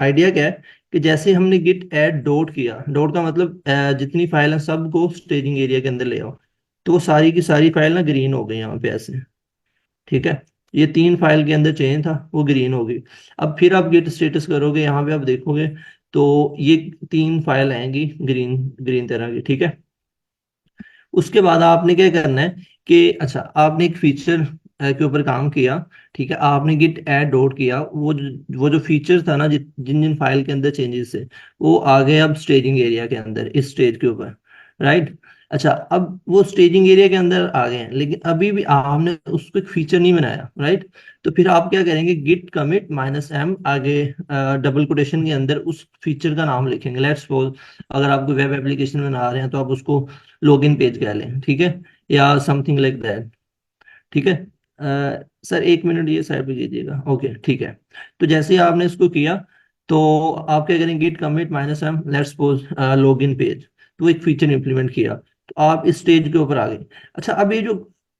S4: आइडिया क्या है कि जैसे हमने गिट ऐड डॉट किया, डॉट का मतलब जितनी फाइल है सबको स्टेजिंग एरिया के अंदर ले आओ, तो वो सारी की सारी फाइल ना ग्रीन हो गई यहाँ पे ऐसे, ठीक है। ये 3 फाइल के अंदर चेंज था, वो ग्रीन हो गई। अब फिर आप गेट स्टेटस करोगे, यहाँ पे आप देखोगे तो ये 3 फाइल आएंगी ग्रीन ग्रीन तरह की, ठीक है। उसके बाद आपने क्या करना है कि अच्छा, आपने एक फीचर के ऊपर काम किया, ठीक है। आपने गिट ऐड डॉट किया, वो जो फीचर था ना, जिन जिन फाइल के अंदर चेंजेस है, वो आ गए अब स्टेजिंग एरिया के अंदर, इस स्टेज के ऊपर, राइट। अच्छा, अब वो स्टेजिंग एरिया के अंदर आ गए हैं, लेकिन अभी भी आपने उसको एक फीचर नहीं बनाया, राइट। तो फिर आप क्या करेंगे, गिट कमिट -m आगे डबल कोटेशन के अंदर उस फीचर का नाम लिखेंगे। लेट्स सपोज अगर आप कोई वेब एप्लीकेशन बना रहे हैं, तो आप उसको लॉगिन पेज कह लें, ठीक है, या समथिंग लाइक दैट, ठीक है। सर, एक मिनट ये साइड पे कीजिएगा, ओके, ठीक है। तो जैसे ही आपने इसको किया, तो आप क्या करेंगे, git commit -m let's suppose login page, तो एक फीचर इंप्लीमेंट किया, तो आप इस स्टेज के ऊपर आ गए। अच्छा, अब ये जो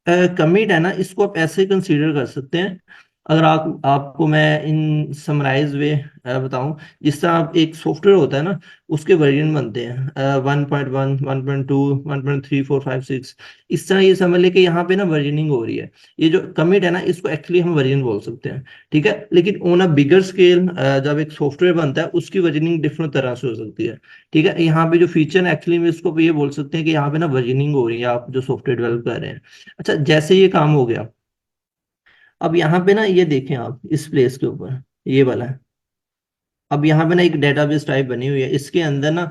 S4: कमिट है ना, इसको आप ऐसे कंसीडर कर सकते हैं। अगर आपको मैं इन समराइज वे बताऊं, जिस तरह आप एक सॉफ्टवेयर होता है ना, उसके वर्जन बनते हैं 1.1, 1.2, 1.3, 4, 5, 6। इस तरह ये समझ ले कि यहाँ पे ना वर्जनिंग हो रही है। ये जो कमिट है ना, इसको एक्चुअली हम वर्जन बोल सकते हैं, ठीक है। लेकिन ऑन अ बिगर स्केल जब एक सॉफ्टवेयर बनता है, उसकी वर्जनिंग डिफरेंट तरह से हो सकती है, ठीक है। यहाँ पे जो फीचर है एक्चुअली में इसको ये बोल सकते हैं कि यहाँ पे ना वर्जनिंग हो रही है, आप जो सॉफ्टवेयर डेवलप कर रहे हैं। अच्छा, जैसे ये काम हो गया, अब यहाँ पे ना ये देखें आप इस प्लेस के ऊपर, ये वाला है। अब यहाँ पे ना एक डेटाबेस टाइप बनी हुई है, इसके अंदर ना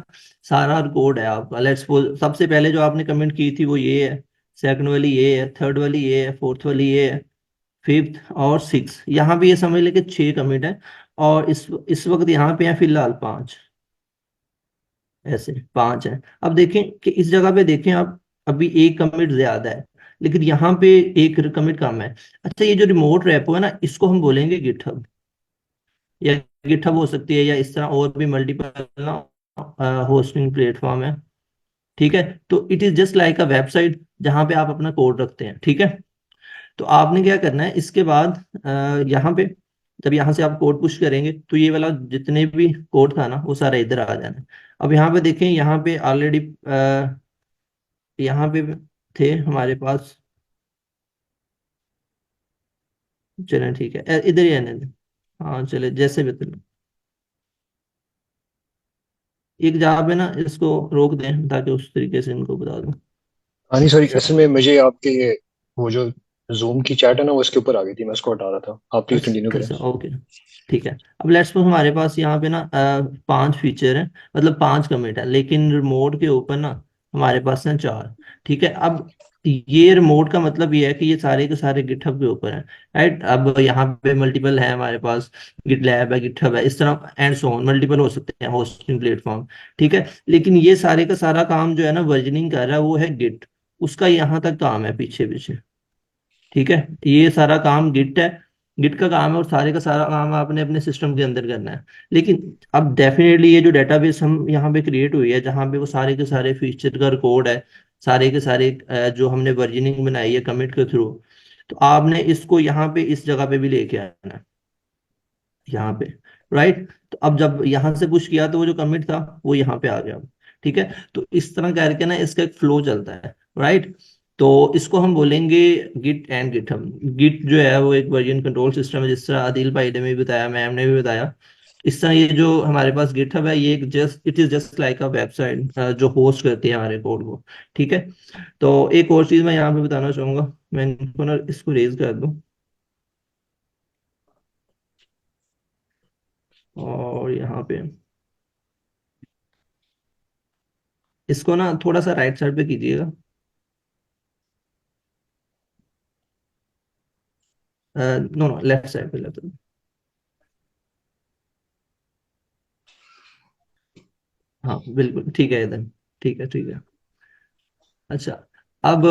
S4: सारा कोड है आपका। लेट्स सपोज सबसे पहले जो आपने कमेंट की थी वो ये है, सेकंड वाली ये है, थर्ड वाली ये है, फोर्थ वाली ये है, फिफ्थ और सिक्स। यहाँ पे ये समझ ले कि 6 कमिट है, और इस वक्त यहाँ पे है फिलहाल 5। ऐसे 5 है। अब देखें कि इस जगह पे देखें आप, अभी एक कमिट ज्यादा है लेकिन यहाँ पे एक कमिट कम है। अच्छा, ये जो रिमोट रेपो है ना, इसको हम बोलेंगे गिटहब, या गिटहब हो सकती है, या इस तरह और भी मल्टीपल ना होस्टिंग प्लेटफॉर्म है। ठीक है, तो it is just like a website जहाँ पे आप अपना कोड रखते हैं। ठीक है, तो आपने क्या करना है इसके बाद, यहाँ पे जब यहाँ से आप कोड पुश करेंगे तो ये वाला जितने भी कोड था ना वो सारा इधर आ जाना है। अब यहाँ पे देखें, यहाँ पे ऑलरेडी यहाँ पे थे हमारे पास। चलें ठीक है, इधर ही आने दें। हाँ चले, जैसे भी चले। एक जहाँ पे ना इसको रोक दें ताकि उस तरीके से इनको बता दूं।
S2: हाँ नहीं सॉरी,
S4: अच्छा।
S2: असल में मुझे आपके ये वो जो जूम की चैट है ना वो इसके ऊपर आ गई थी, मैं उसको हटा रहा था। आप प्लीज कंटिन्यू
S4: अच्छा
S2: करें।
S4: अच्छा, ओके। ठीक है, अब लेट्स सपोज हमारे पास यहाँ पे ना 5 फीचर है, मतलब 5 कमिट है, लेकिन रिमोट के ऊपर ना हमारे पास है 4। ठीक है, अब ये रिमोट का मतलब ये है कि ये सारे के सारे गिटहब के ऊपर है। राइट, अब यहाँ पे मल्टीपल है हमारे पास, गिटलैब है, गिटहब है, इस तरह एंड सो ऑन मल्टीपल हो सकते हैं होस्टिंग प्लेटफॉर्म। ठीक है, लेकिन ये सारे का सारा काम जो है ना वर्जनिंग कर रहा है वो है गिट, उसका यहाँ तक काम है पीछे पीछे। ठीक है, ये सारा काम गिट है, गिट का काम है, और सारे का सारा काम आपने अपने सिस्टम के अंदर करना है। लेकिन अब डेफिनेटली ये जो डेटाबेस हम यहाँ पे क्रिएट हुई है, जहाँ पे वो सारे के सारे फीचर का कोड है, सारे के सारे जो हमने वर्जनिंग बनाई है कमिट के थ्रू, तो आपने इसको यहाँ पे इस जगह पे भी लेके आना है, यहाँ पे। राइट, तो अब जब यहाँ से पुश किया तो वो जो कमिट था वो यहाँ पे आ गया। ठीक है, तो इस तरह करके ना इसका एक फ्लो चलता है। राइट, तो इसको हम बोलेंगे गिट एंड गिटहब। गिट जो है वो एक वर्जन कंट्रोल सिस्टम है, जिस तरह आदिल भाई ने भी बताया, मैम ने भी बताया। इस तरह ये जो हमारे पास गिटहब है, ये एक just it is just like a website जो होस्ट करती है हमारे कोड को। ठीक है, तो एक और चीज मैं यहाँ पे बताना चाहूंगा, मैं इनको ना इसको रेज कर दूं, और यहाँ पे इसको ना थोड़ा सा राइट साइड पे कीजिएगा। नो नो, लेफ्ट साइड पे, लेफ्ट। हाँ बिल्कुल ठीक है इधर। ठीक है ठीक है। अच्छा, अब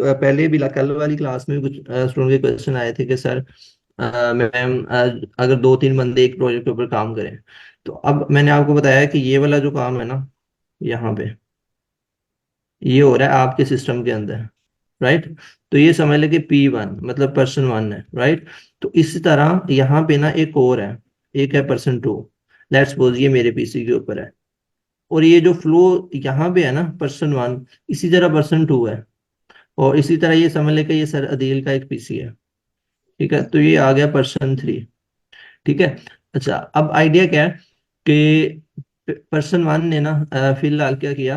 S4: पहले भी कल वाली क्लास में भी कुछ स्टूडेंट के क्वेश्चन आए थे कि सर मैम अगर 2-3 बंदे एक प्रोजेक्ट के ऊपर काम करें, तो अब मैंने आपको बताया कि ये वाला जो काम है ना, यहाँ पे ये हो रहा है आपके सिस्टम के अंदर। राइट, तो ये समझ लें कि P1 मतलब पर्सन 1 है। राइट, तो इसी तरह यहाँ पे ना एक और है, एक है पर्सन 2। लेट्स सपोज ये मेरे पीसी के ऊपर है, और ये जो फ्लो यहाँ पे है ना पर्सन 1, इसी तरह पर्सन 2 है, और इसी तरह ये समझ लें कि ये सर अदील का एक पीसी है। ठीक है, तो ये आ गया पर्सन 3। ठीक है, अच्छा अब आइडिया क्या है कि पर्सन 1 ने ना फिलहाल क्या किया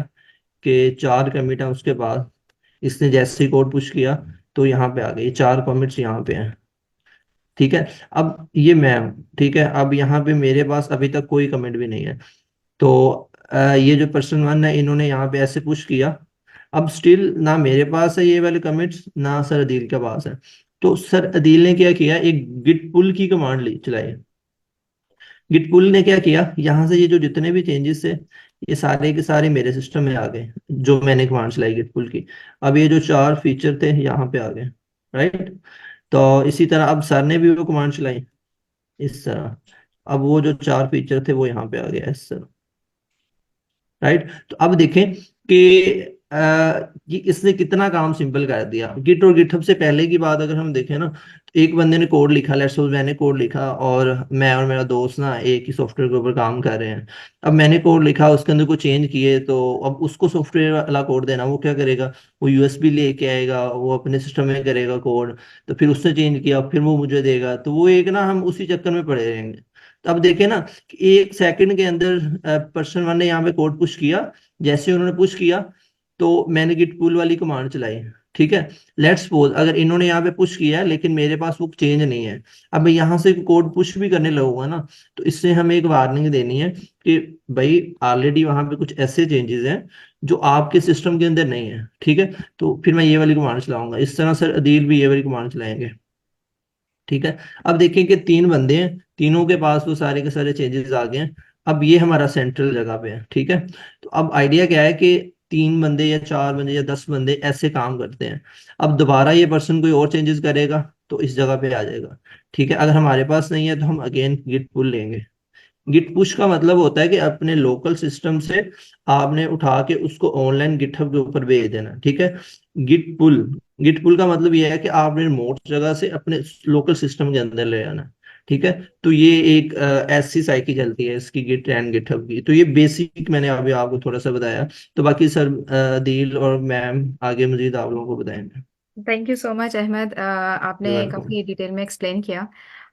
S4: कि 4 कमिट है उसके बाद, इसने जैसे ही कोड पुश किया तो यहाँ पे आ गए, ये 4 कमिट्स यहाँ पे हैं। ठीक है, अब ये मैं हूँ। ठीक है, अब यहाँ पे मेरे पास अभी तक कोई कमिट भी नहीं है, तो ये जो पर्सन 1 है इन्होंने यहाँ पे ऐसे पुश किया। अब स्टिल ना मेरे पास है ये वाले कमिट्स, ना सर अदील के पास है। तो सर अदील ने क्या किया, एक गिट पुल की कमांड ली चलाई। गिट पुल ने क्या किया, यहाँ से ये जो जितने भी चेंजेस थे ये सारे के सारे मेरे सिस्टम में आ गए, जो मैंने कमांड चलाई गिट पुल की। अब ये जो 4 फीचर थे यहाँ पे आ गए। राइट, तो इसी तरह अब सर ने भी वो कमांड चलाई इस तरह, अब वो जो 4 फीचर थे वो यहाँ पे आ गया इस तरह। राइट, तो अब देखें कि ये इसने कितना काम सिंपल कर दिया। गिट और गिटहब से पहले की बात अगर हम देखें ना, तो एक बंदे ने कोड लिखा, लेट्स सपोज मैंने कोड लिखा, और मैं और मेरा दोस्त ना एक ही सॉफ्टवेयर के ऊपर काम कर रहे हैं। अब मैंने कोड लिखा, उसके अंदर को चेंज किए, तो अब उसको सॉफ्टवेयर वाला कोड देना, वो क्या करेगा, वो यूएसबी लेके आएगा, वो अपने सिस्टम में करेगा कोड, तो फिर उसने चेंज किया, फिर वो मुझे देगा, तो वो एक ना हम उसी चक्कर में पड़े रहेंगे। तो अब देखें ना कि 1 सेकंड के अंदर पर्सन 1 ने यहाँ पे कोड पुश किया, जैसे उन्होंने पुश किया तो मैंने गिट पुल वाली कमांड चलाई। ठीक है, लेट्स सपोज अगर इन्होंने यहाँ पे पुश किया है लेकिन मेरे पास वो चेंज नहीं है, अब मैं यहाँ से कोड पुश भी करने लगूंगा ना, तो इससे हमें एक वार्निंग देनी है कि भाई ऑलरेडी वहां पे कुछ ऐसे चेंजेस हैं जो आपके सिस्टम के अंदर नहीं है। ठीक है, तो फिर मैं ये वाली कमांड चलाऊंगा, इस तरह सर अदील भी ये वाली कमांड चलाएंगे। ठीक है, अब देखें कि 3 बंदे हैं, तीनों के पास वो सारे के सारे चेंजेस आ गए हैं, अब ये हमारा सेंट्रल जगह पे है, ठीक है। तो अब आइडिया क्या है कि 3 बंदे या 4 बंदे या 10 बंदे ऐसे काम करते हैं। अब दोबारा ये पर्सन कोई और चेंजेस करेगा तो इस जगह पे आ जाएगा, ठीक है। अगर हमारे पास नहीं है तो हम अगेन गिट पुल लेंगे। गिट पुश का मतलब होता है कि अपने लोकल सिस्टम से आपने उठा के उसको ऑनलाइन गिटहब के ऊपर भेज देना, ठीक है। गिट पुल गिट पुल का मतलब ये है कि आपने रिमोट जगह से अपने लोकल सिस्टम के अंदर ले आना, ठीक है। तो ये एक ऐसी साइकिल चलती है इसकी, गिट एंड गिटहब की। तो ये बेसिक मैंने अभी आपको थोड़ा सा बताया। तो बाकी सर दिल और मैम आगे मजीद आप लोगों को बताएंगे।
S1: Thank you so much Ahmad, आपने
S4: वेलकम।
S1: काफ़ी डिटेल में एक्सप्लेन किया।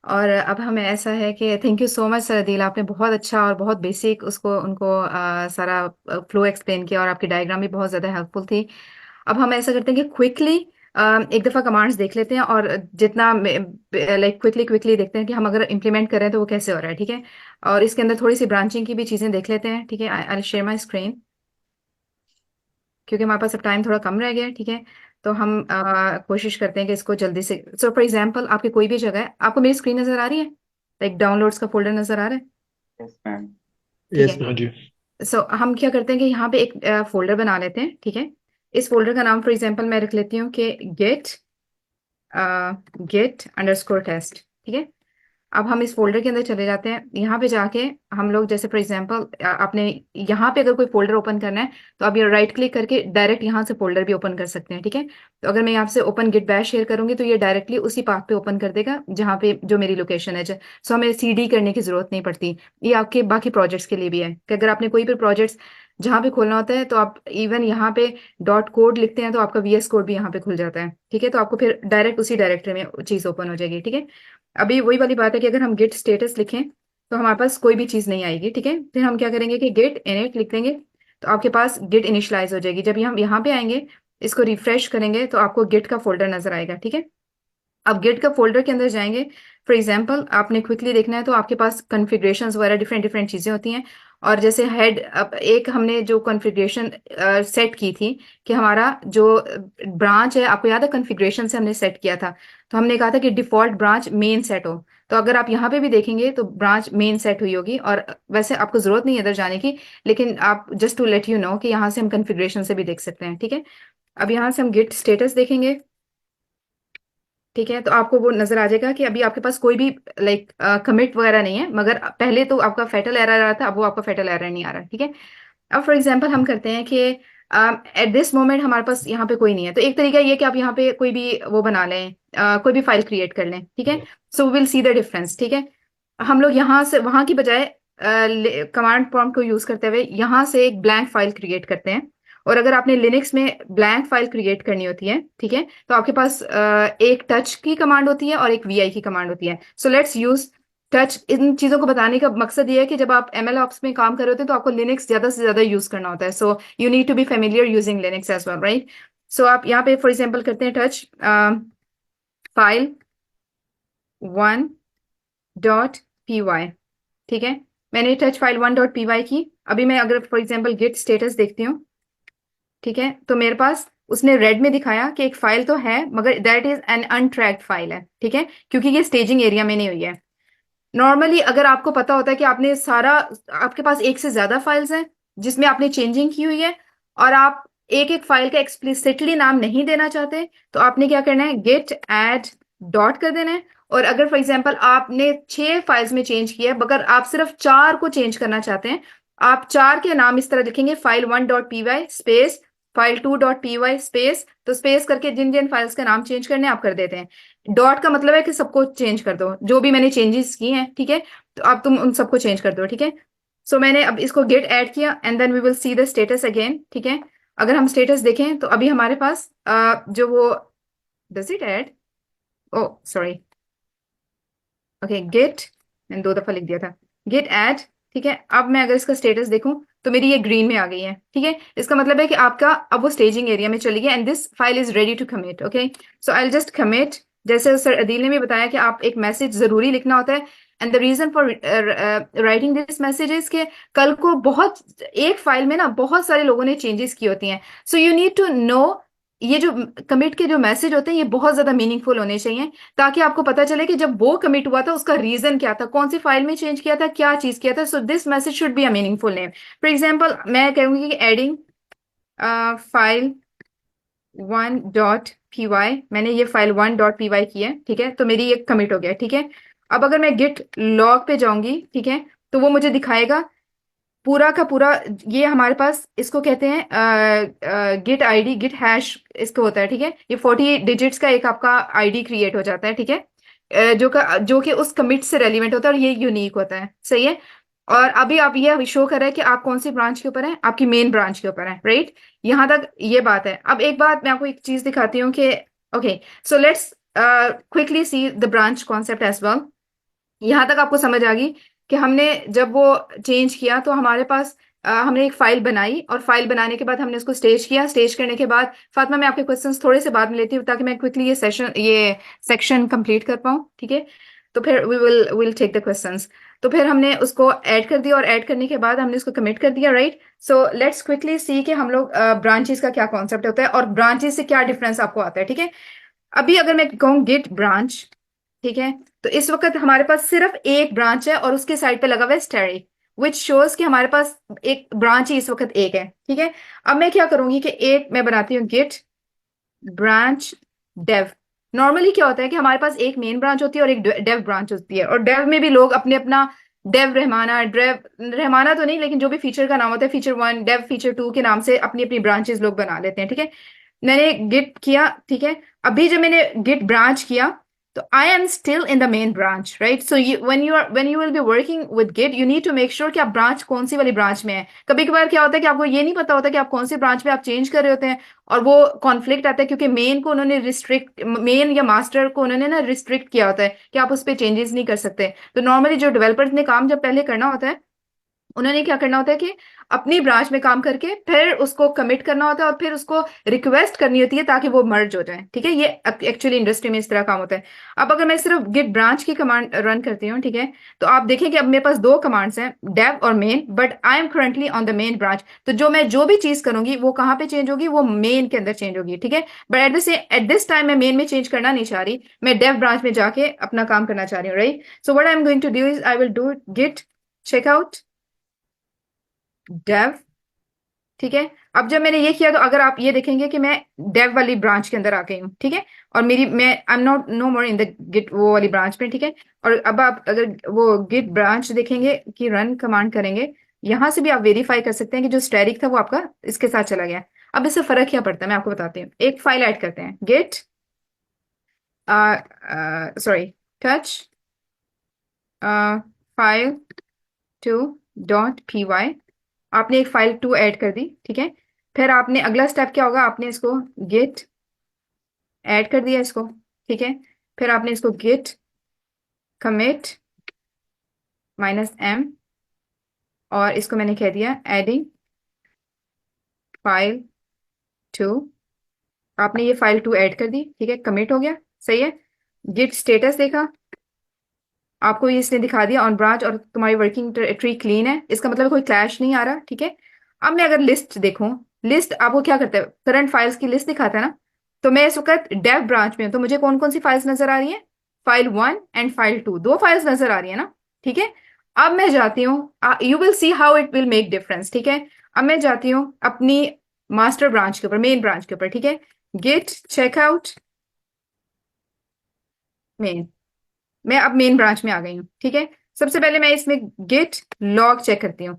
S1: और अब हमें ऐसा है कि थैंक यू सो मच सरदील, आपने बहुत अच्छा और बहुत बेसिक उसको उनको सारा फ्लो एक्सप्लेन किया, और आपकी डायग्राम भी बहुत ज़्यादा हेल्पफुल थी। अब हम ऐसा करते हैं कि क्विकली एक दफ़ा कमांड्स देख लेते हैं, और जितना लाइक क्विकली क्विकली देखते हैं कि हम अगर इम्प्लीमेंट करें तो वो कैसे हो रहा है, ठीक है। और इसके अंदर थोड़ी सी ब्रांचिंग की भी चीज़ें देख लेते हैं, ठीक है। आई शेयर माई स्क्रीन, क्योंकि हमारे पास अब टाइम थोड़ा कम रह गया है, ठीक है। तो हम कोशिश करते हैं कि इसको जल्दी से, सो फॉर एग्जांपल आपकी कोई भी जगह है, आपको मेरी स्क्रीन नजर आ रही है, लाइक डाउनलोड्स का फोल्डर नजर आ रहा है,
S3: यस मैम।
S1: ठीक
S4: यस
S1: है।
S2: हाँ
S4: मैम।
S2: जी।
S1: सो हम क्या करते हैं कि यहाँ पे एक फोल्डर बना लेते हैं, ठीक है। इस फोल्डर का नाम फॉर एग्जांपल मैं रख लेती हूँ कि गेट_टेस्ट, ठीक है। अब हम इस फोल्डर के अंदर चले जाते हैं, यहाँ पे जाके हम लोग जैसे फॉर एग्जांपल आपने यहाँ पे अगर कोई फोल्डर ओपन करना है तो आप ये राइट क्लिक करके डायरेक्ट यहाँ से फोल्डर भी ओपन कर सकते हैं, ठीक है। तो अगर मैं यहाँ से ओपन गिट बैश शेयर करूंगी तो ये डायरेक्टली उसी पाथ पे ओपन कर देगा जहाँ पे जो मेरी लोकेशन है। सो हमें सीडी करने की जरूरत नहीं पड़ती। ये आपके बाकी प्रोजेक्ट्स के लिए भी है कि अगर आपने कोई भी प्रोजेक्ट्स जहाँ पे खोलना होता है तो आप इवन यहाँ पे डॉट कोड लिखते हैं तो आपका वीएस कोड भी यहाँ पे खुल जाता है, ठीक है। तो आपको फिर डायरेक्ट उसी डायरेक्टरी में चीज ओपन हो जाएगी, ठीक है। अभी वही वाली बात है कि अगर हम गेट स्टेटस लिखें तो हमारे पास कोई भी चीज नहीं आएगी, ठीक है। फिर हम क्या करेंगे कि गेट इनिट लिख देंगे तो आपके पास गेट इनिशियलाइज हो जाएगी। जब हम यहाँ पे आएंगे, इसको रिफ्रेश करेंगे तो आपको गेट का फोल्डर नजर आएगा, ठीक है। अब गेट का फोल्डर के अंदर जाएंगे, फॉर एग्जांपल आपने क्विकली देखना है तो आपके पास कॉन्फ़िगरेशंस वगैरह डिफरेंट डिफरेंट चीज़ें होती हैं। और जैसे हेड, अब एक हमने जो कॉन्फ़िगरेशन सेट की थी कि हमारा जो ब्रांच है, आपको याद है कॉन्फ़िगरेशन से हमने सेट किया था। तो हमने कहा था कि डिफ़ॉल्ट ब्रांच मेन सेट हो। तो अगर आप यहाँ पे भी देखेंगे तो ब्रांच मेन सेट हुई होगी, और वैसे आपको ज़रूरत नहीं है इधर जाने की, लेकिन आप just to let you know कि यहाँ से हम कॉन्फ़िगरेशन से भी देख सकते हैं, ठीक है। अब यहाँ से हम गिट स्टेटस देखेंगे, ठीक है। तो आपको वो नजर आ जाएगा कि अभी आपके पास कोई भी लाइक कमिट वगैरह नहीं है, मगर पहले तो आपका फेटल एरर आ रहा था, अब वो आपका फेटल एरर नहीं आ रहा, ठीक है। अब फॉर एग्जांपल हम करते हैं कि एट दिस मोमेंट हमारे पास यहाँ पे कोई नहीं है, तो एक तरीका ये कि आप यहाँ पे कोई भी वो बना लें, कोई भी फाइल क्रिएट कर लें, ठीक है। So will see the difference, ठीक है। हम लोग यहाँ से वहां की बजाय कमांड प्रॉम्प्ट को यूज करते हुए यहाँ से एक ब्लैंक फाइल क्रिएट करते हैं। और अगर आपने लिनक्स में ब्लैंक फाइल क्रिएट करनी होती है, ठीक है, तो आपके पास एक टच की कमांड होती है और एक वी की कमांड होती है। So let's use touch. इन चीजों को बताने का मकसद ये है कि जब आप एमएल ऑप्स में काम कर रहे होते हैं तो आपको लिनक्स ज्यादा से ज्यादा यूज करना होता है। So you need to be familiar using Linux as well, right. सो आप यहाँ पे फॉर एग्जाम्पल करते हैं टच फाइल 1.py, ठीक है। मैंने टच फाइल 1.py की। अभी मैं अगर फॉर एग्जाम्पल गिट स्टेटस देखती हूँ, ठीक है, तो मेरे पास उसने रेड में दिखाया कि एक फाइल तो है मगर दैट इज एन अनट्रैक्ड फाइल है, ठीक है, क्योंकि ये स्टेजिंग एरिया में नहीं हुई है। नॉर्मली अगर आपको पता होता है कि आपने सारा, आपके पास एक से ज्यादा फाइल्स हैं जिसमें आपने चेंजिंग की हुई है, और आप एक एक फाइल का एक्सप्लिसिटली नाम नहीं देना चाहते, तो आपने क्या करना है, गेट ऐड डॉट कर देना है। और अगर फॉर एग्जांपल आपने 6 फाइल्स में चेंज किया है मगर आप सिर्फ 4 को चेंज करना चाहते हैं, आप 4 के नाम इस तरह लिखेंगे, file 1.py space file 2.py space, तो स्पेस करके जिन जिन फाइल्स का नाम चेंज करने आप कर देते हैं। डॉट का मतलब है कि सबको चेंज कर दो, जो भी मैंने चेंजेस किए हैं, ठीक है, तो अब तुम उन सबको चेंज कर दो, ठीक है। सो मैंने अब इसको गेट ऐड किया and then we will see the status again, ठीक है। अगर हम स्टेटस देखें तो अभी हमारे पास जो वो, does it add, oh sorry, okay git, मैंने 2 दफा लिख दिया था, गेट ऐड, ठीक है। अब मैं अगर इसका स्टेटस देखूं तो मेरी ये ग्रीन में आ गई है, ठीक है। इसका मतलब है कि आपका अब वो स्टेजिंग एरिया में चली गई and this file is ready to commit, okay. So I will just commit. जैसे सर अदील ने भी बताया कि आप एक मैसेज जरूरी लिखना होता है, and the reason for writing this message is के कल को बहुत, एक फाइल में ना बहुत सारे लोगों ने चेंजेस की होती हैं, so you need to know ये जो कमिट के जो मैसेज होते हैं ये बहुत ज्यादा मीनिंगफुल होने चाहिए, ताकि आपको पता चले कि जब वो कमिट हुआ था उसका रीजन क्या था, कौन सी फाइल में चेंज किया था, क्या चीज किया था। So this message should be a meaningful name. For example मैं कहूंगी कि एडिंग फाइल 1.py, मैंने ये फाइल 1.py की है, ठीक है, तो मेरी ये कमिट हो गया, ठीक है। अब अगर मैं गिट लॉग पे जाऊंगी, ठीक है, तो वो मुझे दिखाएगा पूरा का पूरा। ये हमारे पास इसको कहते हैं गिट आईडी, गिट हैश इसको होता है, ठीक है। ये 40 डिजिट्स का एक आपका आईडी क्रिएट हो जाता है, ठीक है, जो कि उस कमिट से रेलिवेंट होता है और ये यूनिक होता है, सही है। और अभी आप ये शो कर रहे हैं कि आप कौन सी ब्रांच के ऊपर हैं, आपकी मेन ब्रांच के ऊपर है, राइट। यहाँ तक ये बात है। अब एक बात मैं आपको एक चीज दिखाती हूँ कि okay, so let's quickly see the branch concept as well. यहाँ तक आपको समझ आ गई कि हमने जब वो चेंज किया तो हमारे पास हमने एक फाइल बनाई, और फाइल बनाने के बाद हमने उसको स्टेज किया। स्टेज करने के बाद फातिमा मैं आपके क्वेश्चंस थोड़े से बाद में लेती हूँ, ताकि मैं क्विकली ये सेक्शन कंप्लीट कर पाऊँ, ठीक है। तो फिर we will take the questions. तो फिर हमने उसको ऐड कर दिया, और ऐड करने के बाद हमने उसको कमिट कर दिया, राइट। सो लेट्स क्विकली सी कि हम लोग ब्रांचेस का क्या कॉन्सेप्ट होता है और ब्रांचेस से क्या डिफरेंस आपको आता है, ठीक है। अभी अगर मैं कहूँ गिट ब्रांच, ठीक है, तो इस वक्त हमारे पास सिर्फ एक ब्रांच है और उसके साइड पे लगा हुआ है स्टैटिक, विच शोज कि हमारे पास एक ब्रांच ही इस वक्त एक है, ठीक है। अब मैं क्या करूंगी कि एक मैं बनाती हूँ गिट ब्रांच डेव। नॉर्मली क्या होता है कि हमारे पास एक मेन ब्रांच होती है और एक डेव ब्रांच होती है, और डेव में भी लोग अपने अपना डेव रहमाना, डेव रहमाना तो नहीं, लेकिन जो भी फीचर का नाम होता है, फीचर 1 डेव फीचर 2 के नाम से अपनी अपनी ब्रांचेस लोग बना लेते हैं, ठीक है। मैंने गिट किया, ठीक है। अभी जब मैंने गिट ब्रांच किया तो I am still in the main branch, right. So when you will be working with git you need to make sure कि आप ब्रांच कौन सी वाली ब्रांच में है। कभी कभार क्या होता है कि आपको ये नहीं पता होता कि आप कौन सी ब्रांच में आप चेंज कर रहे होते हैं, और वो कॉन्फ्लिक्ट आता है क्योंकि मेन को उन्होंने रिस्ट्रिक्ट, मेन या मास्टर को उन्होंने ना रिस्ट्रिक्ट किया होता है कि आप उस पर चेंजेस नहीं कर सकते। तो नॉर्मली जो डेवलपर्स ने काम जब पहले करना होता है, उन्होंने क्या करना होता है कि अपनी ब्रांच में काम करके फिर उसको कमिट करना होता है, और फिर उसको रिक्वेस्ट करनी होती है ताकि वो मर्ज हो जाए, ठीक है। ये एक्चुअली इंडस्ट्री में इस तरह काम होता है। अब अगर मैं सिर्फ गिट ब्रांच की कमांड रन करती हूँ, ठीक है, तो आप देखें कि अब मेरे पास दो कमांड्स हैं, डेव और main, but I am currently on the main branch. तो जो भी चीज करूंगी वो कहाँ पे चेंज होगी, वो मेन के अंदर चेंज होगी, ठीक है। बट एट दिस टाइम मैं मेन में चेंज करना नहीं चाह रही, मैं डेव ब्रांच में जाके अपना काम करना चाह रही हूँ, right. So what I am going to do is I will do git checkout dev, ठीक है। अब जब मैंने ये किया तो अगर आप ये देखेंगे कि मैं डेव वाली ब्रांच के अंदर आ गई हूँ, ठीक है। और मैं I am not no more in the git वो वाली ब्रांच में, ठीक है। और अब आप अगर वो गिट ब्रांच देखेंगे कि रन कमांड करेंगे, यहां से भी आप वेरीफाई कर सकते हैं कि जो स्टैटिक था वो आपका इसके साथ चला गया। अब इससे फर्क क्या पड़ता है मैं आपको बताती हूँ। एक फाइल ऐड करते हैं, gate sorry touch file 2.py। आपने एक फाइल 2 ऐड कर दी, ठीक है। फिर आपने अगला स्टेप क्या होगा, आपने इसको गेट ऐड कर दिया इसको, ठीक है। फिर आपने इसको गेट कमिट -m, और इसको मैंने कह दिया एडिंग फाइल 2। आपने ये फाइल 2 ऐड कर दी, ठीक है, कमिट हो गया, सही है। गिट स्टेटस देखा, आपको ये इसने दिखा दिया ऑन ब्रांच, और तुम्हारी वर्किंग ट्री क्लीन है, इसका मतलब कोई क्लैश नहीं आ रहा, ठीक है। अब मैं अगर लिस्ट देखूं, लिस्ट आपको क्या करता है, करंट फाइल्स की लिस्ट दिखाता है ना। तो मैं इस वक्त डेव ब्रांच में हूं, तो मुझे कौन कौन सी फाइल्स नजर आ रही है, फाइल 1 एंड फाइल 2, दो फाइल्स नजर आ रही है ना, ठीक है। अब मैं जाती हूँ, you will see how it will make difference, ठीक है। अब मैं जाती हूँ अपनी मास्टर ब्रांच के ऊपर, मेन ब्रांच के ऊपर, ठीक है। गेट चेकआउट मेन, मैं अब मेन ब्रांच में आ गई हूँ, ठीक है। सबसे पहले मैं इसमें गेट लॉग चेक करती हूँ।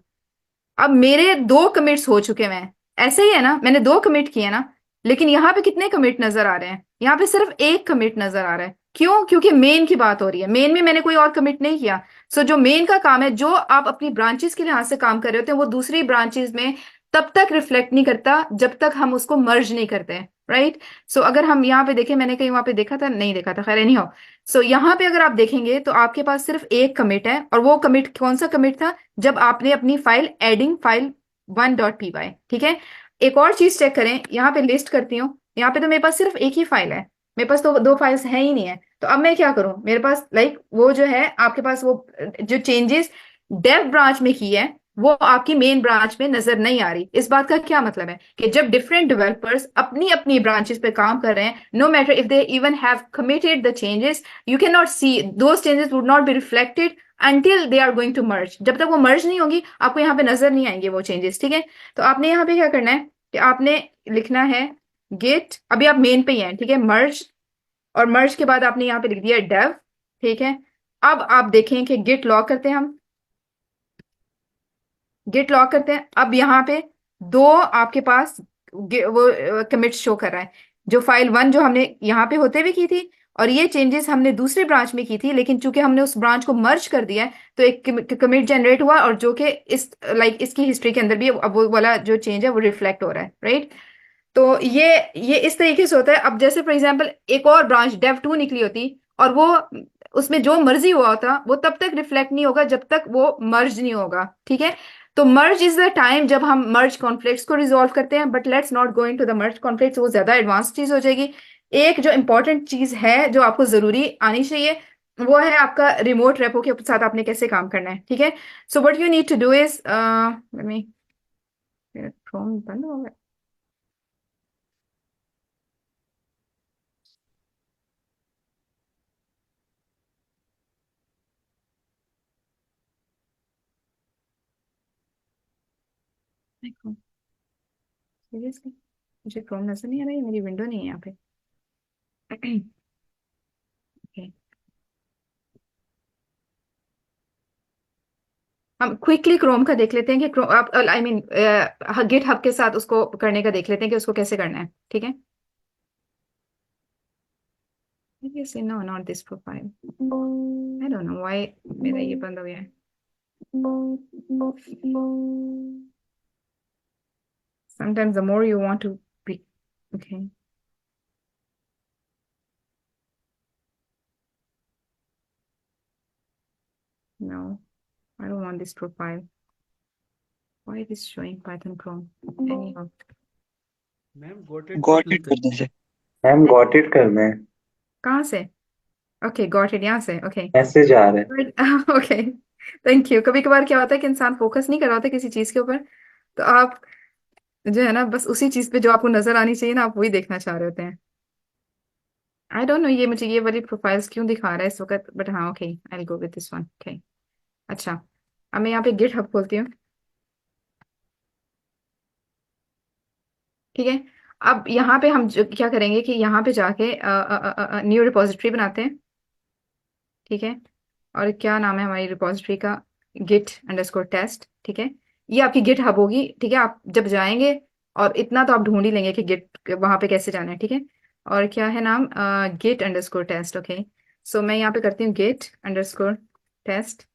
S1: अब मेरे दो कमिट्स हो चुके हैं, ऐसे ही है ना, मैंने दो कमिट किए ना, लेकिन यहाँ पे कितने कमिट नजर आ रहे हैं, यहाँ पे सिर्फ एक कमिट नजर आ रहा है। क्यों? क्योंकि मेन की बात हो रही है, मेन में मैंने कोई और कमिट नहीं किया। सो जो मेन का काम है, जो आप अपनी ब्रांचेस के लिहाज से काम कर रहे होते हैं, वो दूसरी ब्रांचेस में तब तक रिफ्लेक्ट नहीं करता जब तक हम उसको मर्ज नहीं करते हैं, राइट। सो अगर हम यहाँ पे देखें, मैंने कहीं वहां पे देखा था, नहीं देखा था, खैर नहीं हो। सो यहाँ पे अगर आप देखेंगे तो आपके पास सिर्फ एक कमिट है, और वो कमिट कौन सा कमिट था, जब आपने अपनी फाइल एडिंग फाइल 1.py, ठीक है। एक और चीज चेक करें, यहाँ पे लिस्ट करती हूँ, यहाँ पे तो मेरे पास सिर्फ एक ही फाइल है, मेरे पास तो दो फाइल्स है ही नहीं है। तो अब मैं क्या करूं, मेरे पास वो जो है आपके पास वो जो चेंजेस डेव ब्रांच में की है वो आपकी मेन ब्रांच में नजर नहीं आ रही। इस बात का क्या मतलब है कि जब डिफरेंट डेवलपर्स अपनी अपनी ब्रांचेस पे काम कर रहे हैं, no matter if they even have committed the changes, you can not see those changes would not be reflected until they are going to merge. जब तक वो मर्ज नहीं होगी आपको यहाँ पे नजर नहीं आएंगे वो चेंजेस, ठीक है। तो आपने यहाँ पे क्या करना है कि आपने लिखना है गेट, अभी आप मेन पे ही हैं, ठीक है, मर्ज, और मर्ज के बाद आपने यहाँ पे लिख दिया डेव, ठीक है। अब आप देखें कि गिट लॉग करते हैं हम, गिट लॉग करते हैं। अब यहाँ पे दो आपके पास वो कमिट शो कर रहा है, जो फाइल 1 जो हमने यहाँ पे होते हुए की थी, और ये चेंजेस हमने दूसरी ब्रांच में की थी, लेकिन चूंकि हमने उस ब्रांच को मर्ज कर दिया है तो एक कमिट जनरेट हुआ, और जो कि इस इसकी हिस्ट्री के अंदर भी अब वो वाला जो चेंज है वो रिफ्लेक्ट हो रहा है, राइट। तो ये इस तरीके से होता है। अब जैसे फॉर एग्जांपल एक और ब्रांच डेव 2 निकली होती, और वो उसमें जो मर्जी हुआ होता वो तब तक रिफ्लेक्ट नहीं होगा जब तक वो मर्ज नहीं होगा, ठीक है। तो मर्ज इज द टाइम जब हम मर्ज कॉन्फ्लिक्ट्स को रिजॉल्व करते हैं, but let's not go into the merge conflicts, वो ज्यादा एडवांस चीज हो जाएगी। एक जो इंपॉर्टेंट चीज है जो आपको जरूरी आनी चाहिए, वो है आपका रिमोट रेपो के साथ आपने कैसे काम करना है, ठीक है। So what you need to do is, let me, Chrome बंद हो गया। सीरियसली मुझे क्रोम नजर नहीं आ रहा है, मेरी विंडो नहीं है यहाँ पे। Okay. हम क्विकली क्रोम का देख लेते हैं कि क्रोम आप आई मीन गिट हब के साथ उसको करने का देख लेते हैं कि उसको कैसे करना है, ठीक है। Seriously, no, not this profile. I don't know why मेरा ये बंद हो गया है। Sometimes the more you want to be, okay. No, I don't want this profile. Why it is showing Python Chrome? Anyhow.
S5: Ma'am got it
S6: got it करने से ma'am got it करना है।
S1: कहाँ से? ओके गॉट इट, यहाँ से, okay.
S6: Message आ रहा है।
S1: Okay, thank you. कभी कभार क्या होता है कि इंसान फोकस नहीं कर रहा होता किसी चीज के ऊपर, तो आप जो है ना बस उसी चीज पे जो आपको नजर आनी चाहिए ना, आप वही देखना चाह रहे होते हैं। आई डोंट नो ये मुझे ये वाली प्रोफाइल्स क्यों दिखा रहा है इस वक्त, बट हाँ okay, I will go with this one, okay. अच्छा, अब मैं यहाँ पे गिट हब खोलती हूँ, ठीक है। अब यहाँ पे हम क्या करेंगे कि यहाँ पे जाके न्यू रिपोजिटरी बनाते हैं, ठीक है। और क्या नाम है हमारी रिपोजिटरी का? गिट अंडरस्कोर टेस्ट, ठीक है। ये आपकी गिट हब होगी, ठीक है। आप जब जाएंगे, और इतना तो आप ढूंढ ही लेंगे कि गिट वहां पे कैसे जाना है, ठीक है। और क्या है नाम? Git underscore test, okay. So मैं यहाँ पे करती हूँ गिट अंडरस्कोर टेस्ट,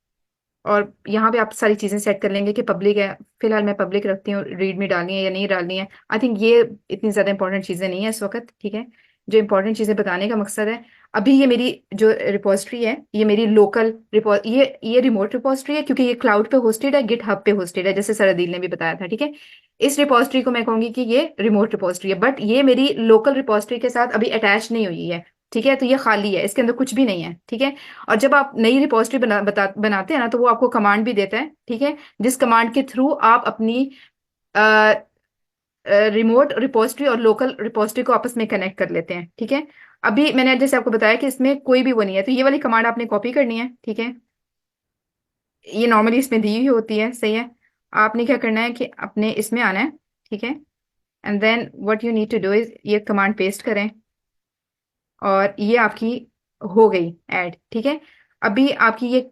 S1: और यहाँ पे आप सारी चीजें सेट कर लेंगे कि पब्लिक है, फिलहाल मैं पब्लिक रखती हूँ, रीड में डालनी है या नहीं डालनी है। आई थिंक ये इतनी ज्यादा इंपॉर्टेंट चीजें नहीं है इस वक्त, ठीक है। जो इंपॉर्टेंट चीजें बताने का मकसद है, अभी ये मेरी जो रिपोजिटरी है, ये मेरी लोकल ये रिमोट रिपोजिटरी है, क्योंकि ये क्लाउड पे होस्टेड है, गिट हब पे होस्टेड है, जैसे सरदील ने भी बताया था, ठीक है। इस रिपोजिटरी को मैं कहूंगी कि ये रिमोट रिपोजिटरी है, बट ये मेरी लोकल रिपोजिटरी के साथ अभी अटैच नहीं हुई है, ठीक है। तो ये खाली है, इसके अंदर कुछ भी नहीं है, ठीक है। और जब आप नई रिपोजिटरी बनाते हैं ना, तो वो आपको कमांड भी देता है, ठीक है, जिस कमांड के थ्रू आप अपनी रिमोट रिपोजिटरी और लोकल रिपोजिटरी को आपस में कनेक्ट कर लेते हैं, ठीक है। अभी मैंने जैसे आपको बताया कि इसमें कोई भी वो नहीं है, तो ये वाली कमांड आपने कॉपी करनी है, ठीक है। ये नॉर्मली इसमें दी हुई होती है, सही है। आपने क्या करना है कि अपने इसमें आना है, ठीक है। And then what you need to do is ये कमांड पेस्ट करें, और ये आपकी हो गई ऐड, ठीक है। अभी आपकी ये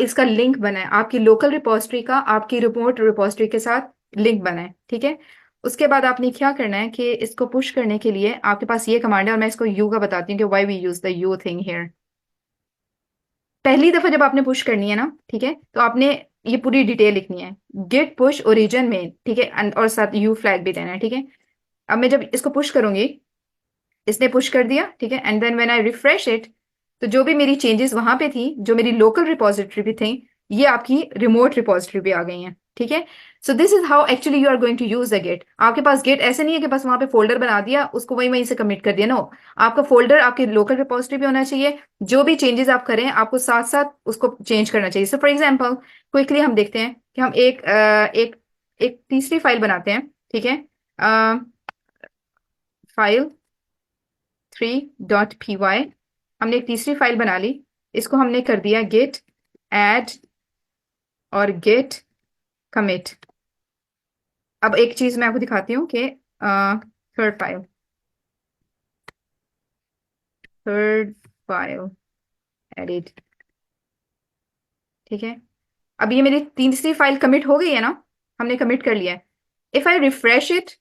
S1: इसका लिंक बना है, आपकी लोकल रिपोजिटरी का आपकी रिमोट रिपोजिटरी के साथ लिंक बना है, ठीक है। उसके बाद आपने क्या करना है कि इसको पुश करने के लिए आपके पास ये कमांड है, और मैं इसको यू का बताती हूँ कि why we use the u thing here. पहली दफा जब आपने पुश करनी है ना, ठीक है, तो आपने ये पूरी डिटेल लिखनी है, गेट पुश ओरिजिन में, ठीक है, और साथ यू फ्लैग भी देना है, ठीक है। अब मैं जब इसको पुश करूंगी, इसने पुश कर दिया, ठीक है। And then when I refresh it, तो जो भी मेरी चेंजेस वहां पे थी, जो मेरी लोकल रिपोजिटरी भी थी, ये आपकी रिमोट रिपोजिटरी भी आ गई हैं, ठीक है। So this is how actually you are going to use the git. आपके पास गेट ऐसे नहीं है कि बस वहां पे फोल्डर बना दिया, उसको वहीं वहीं से कमिट कर दिया, नो। आपका फोल्डर आपके लोकल रिपोजिटरी भी होना चाहिए, जो भी चेंजेस आप करें आपको साथ साथ उसको चेंज करना चाहिए। सो फॉर एग्जाम्पल क्विकली हम देखते हैं कि हम एक एक तीसरी फाइल बनाते हैं, ठीक है। फाइल 3.py, हमने एक तीसरी फाइल बना ली। इसको हमने कर दिया git add और git commit। अब एक चीज मैं आपको दिखाती हूँ कि थर्ड फाइल एडिट, ठीक है। अब ये मेरी तीसरी फाइल कमिट हो गई है ना, हमने कमिट कर लिया है। इफ आई रिफ्रेश इट,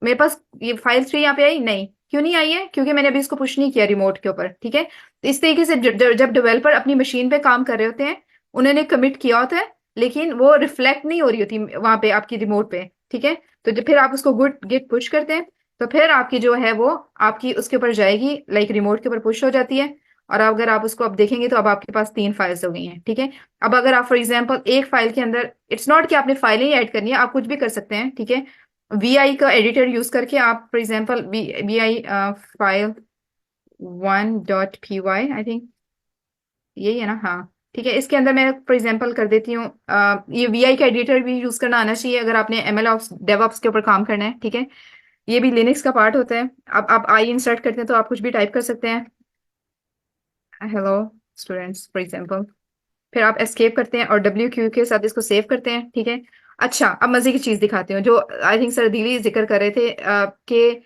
S1: मेरे पास ये फाइल 3 यहाँ पे आई नहीं, क्यों नहीं आई है? क्योंकि मैंने अभी इसको पुश नहीं किया रिमोट के ऊपर, ठीक है। तो इस तरीके से जब डेवलपर अपनी मशीन पे काम कर रहे होते हैं, उन्होंने कमिट किया होता है, लेकिन वो रिफ्लेक्ट नहीं हो रही होती वहां पे आपकी रिमोट पे, ठीक है। तो जब फिर आप उसको गुड गिट पुश करते हैं, तो फिर आपकी जो है वो आपकी उसके ऊपर जाएगी, लाइक रिमोट के ऊपर पुश हो जाती है। और अगर आप उसको अब देखेंगे तो अब आपके पास 3 फाइल्स हो गई हैं, ठीक है। अब अगर आप फॉर एग्जाम्पल एक फाइल के अंदर, इट्स नॉट कि आपने फाइल ही ऐड करनी है, आप कुछ भी कर सकते हैं, ठीक है। VI का एडिटर यूज करके आप for example VI file 1.py, I think यही है ना, हाँ, ठीक है। इसके अंदर मैं फॉर एग्जांपल कर देती हूँ, ये VI का एडिटर भी यूज करना आना चाहिए अगर आपने ML ऑप्स DevOps के ऊपर काम करना है, ठीक है। ये भी लिनक्स का पार्ट होता है। अब आप आई इंसर्ट करते हैं तो आप कुछ भी टाइप कर सकते हैं, हेलो स्टूडेंट्स फॉर एग्जांपल। फिर आप एस्केप करते हैं और WQ के साथ इसको सेव करते हैं, ठीक है। अच्छा, अब मजे की चीज दिखाती हूँ जो आई थिंक सर दिली जिक्र कर रहे थे, कि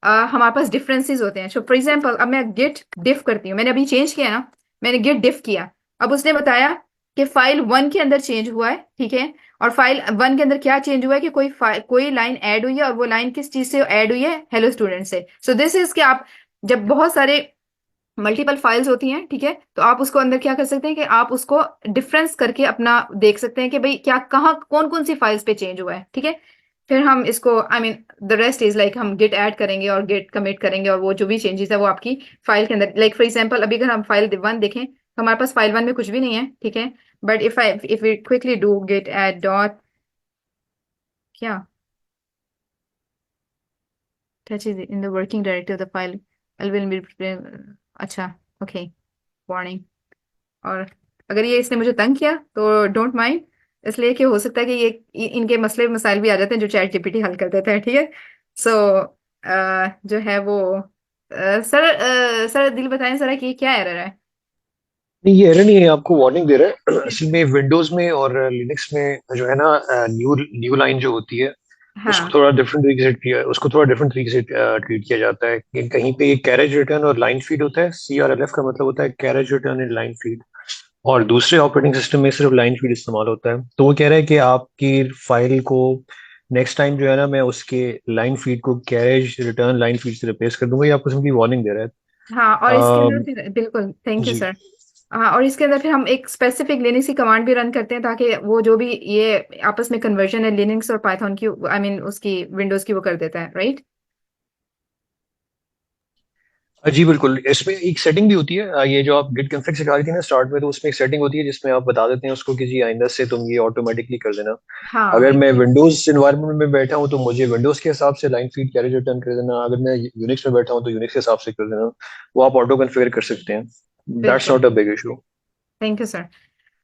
S1: हमारे पास डिफरेंसेस होते हैं। सो फॉर एग्जांपल अब मैं गिट डिफ करती हूँ, मैंने अभी चेंज किया ना, मैंने गिट डिफ किया। अब उसने बताया कि फाइल 1 के अंदर चेंज हुआ है, ठीक है। और फाइल 1 के अंदर क्या चेंज हुआ है कि कोई लाइन ऐड हुई है, और वो लाइन किस चीज से ऐड हुई है? हेलो स्टूडेंट से। सो दिस इज कि आप जब बहुत सारे मल्टीपल फाइल्स होती हैं, ठीक है, तो आप उसको अंदर क्या कर सकते हैं कि आप उसको डिफरेंस करके अपना देख सकते हैं कि भाई क्या कहाँ कौन कौन सी फाइल्स पे चेंज हुआ है, ठीक है। फिर हम इसको I mean the rest is like हम गिट ऐड करेंगे और गिट कमिट करेंगे, और वो जो भी चेंजेस है वो आपकी फाइल के अंदर, लाइक फॉर एग्जांपल अभी अगर हम फाइल 1 देखें तो हमारे पास फाइल 1 में कुछ भी नहीं है, ठीक है। But if we quickly do git add dot क्या touch is in the working directory of the file, I will be, अच्छा, ओके, वार्निंग। और अगर ये इसने मुझे तंग किया तो डोंट माइंड, इसलिए कि हो सकता है कि ये इनके मसले मसाइल भी आ जाते हैं जो चैट जीपीटी हल कर देता है, ठीक है। सो जो है वो सर दिल बताएं जरा कि क्या एरर है?
S2: नहीं, ये एरर नहीं है, आपको वार्निंग दे रहा है। असल में विंडोज में और लिनक्स में जो है ना, न्यू न्यू लाइन जो होती है, उसको
S1: हाँ,
S2: थोड़ा डिफरेंट तरीके से ट्रीट किया जाता है कि कहीं पे कैरेज रिटर्न और लाइन फीड होता है। CRLF का मतलब होता है carriage return and line feed, और दूसरे ऑपरेटिंग सिस्टम में सिर्फ लाइन फीड इस्तेमाल होता है। तो वो कह रहा है कि आपकी फाइल को नेक्स्ट टाइम जो है ना, मैं उसके लाइन फीड को कैरेज रिटर्न लाइन फीड से रिप्लेस कर दूंगा। ये आपको सिंपली वार्निंग दे रहा
S1: हाँ, और इसके
S2: है।
S1: अंदर फिर बिल्कुल थैंक यू
S2: जी।
S1: सर। हाँ, और इसके अंदर फिर हम एक स्पेसिफिक लिनक्स की कमांड भी रन करते हैं ताकि वो जो भी ये आपस में कन्वर्जन है लिनक्स और पाइथन की, आई मीन उसकी विंडोज की, वो कर देता है, राइट।
S2: जी बिल्कुल, इसमें एक सेटिंग भी होती है। ये जो आप गिट कॉन्फ़िग सिखा रही थी ना स्टार्ट में, तो उसमें एक सेटिंग होती है जिसमें आप बता देते हैं उसको कि जी आइंदा से तुम ये ऑटोमेटिकली कर देना।
S1: हाँ,
S2: अगर मैं विंडोज एनवायरनमेंट में बैठा हूँ तो मुझे विंडोज के हिसाब से लाइन फीड कैरेज रिटर्न कर देना। अगर मैं यूनिक्स में बैठा हूँ तो यूनिक्स के हिसाब से कर देना। वो आप ऑटो कॉन्फ़िगर कर सकते हैं। दैट्स
S1: बिल्कुल,
S2: not a big issue.
S1: Thank you sir.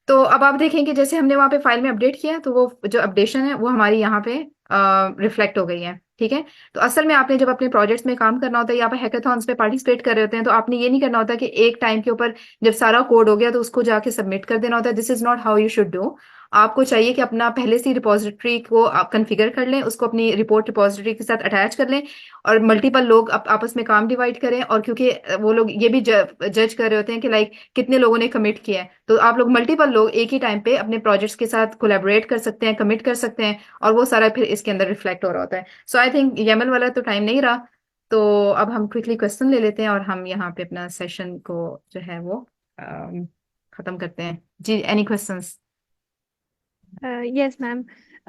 S1: तो अब आप देखें कि जैसे हमने वहां पे फाइल में अपडेट किया तो वो जो अपडेशन है वो हमारी यहाँ पे रिफ्लेक्ट हो गई है, ठीक है। तो असल में आपने जब अपने प्रोजेक्ट्स में काम करना होता है या आप हैकाथॉन्स में पार्टिसिपेट कर रहे होते हैं, तो आपने ये नहीं करना होता कि एक टाइम के ऊपर जब सारा कोड हो गया तो उसको जाके सबमिट कर देना होता है। This is not how you should do. आपको चाहिए कि अपना पहले से रिपोजिटरी को आप कन्फिगर कर लें, उसको अपनी रिपोर्ट रिपोजिटरी के साथ अटैच कर लें, और मल्टीपल लोग आपस में काम डिवाइड करें। और क्योंकि वो लोग ये भी जज कर रहे होते हैं कि लाइक कितने लोगों ने कमिट किया है, तो आप लोग मल्टीपल लोग एक ही टाइम पे अपने प्रोजेक्ट्स के साथ कोलैबोरेट कर सकते हैं, कमिट कर सकते हैं, और वो सारा फिर इसके अंदर रिफ्लेक्ट हो रहा होता है। सो आई थिंक YAML वाला तो टाइम नहीं रहा। तो अब हम क्विकली क्वेश्चन ले लेते हैं और हम यहाँ पे अपना सेशन को जो है वो खत्म करते हैं। जी, any questions?
S7: Yes ma'am.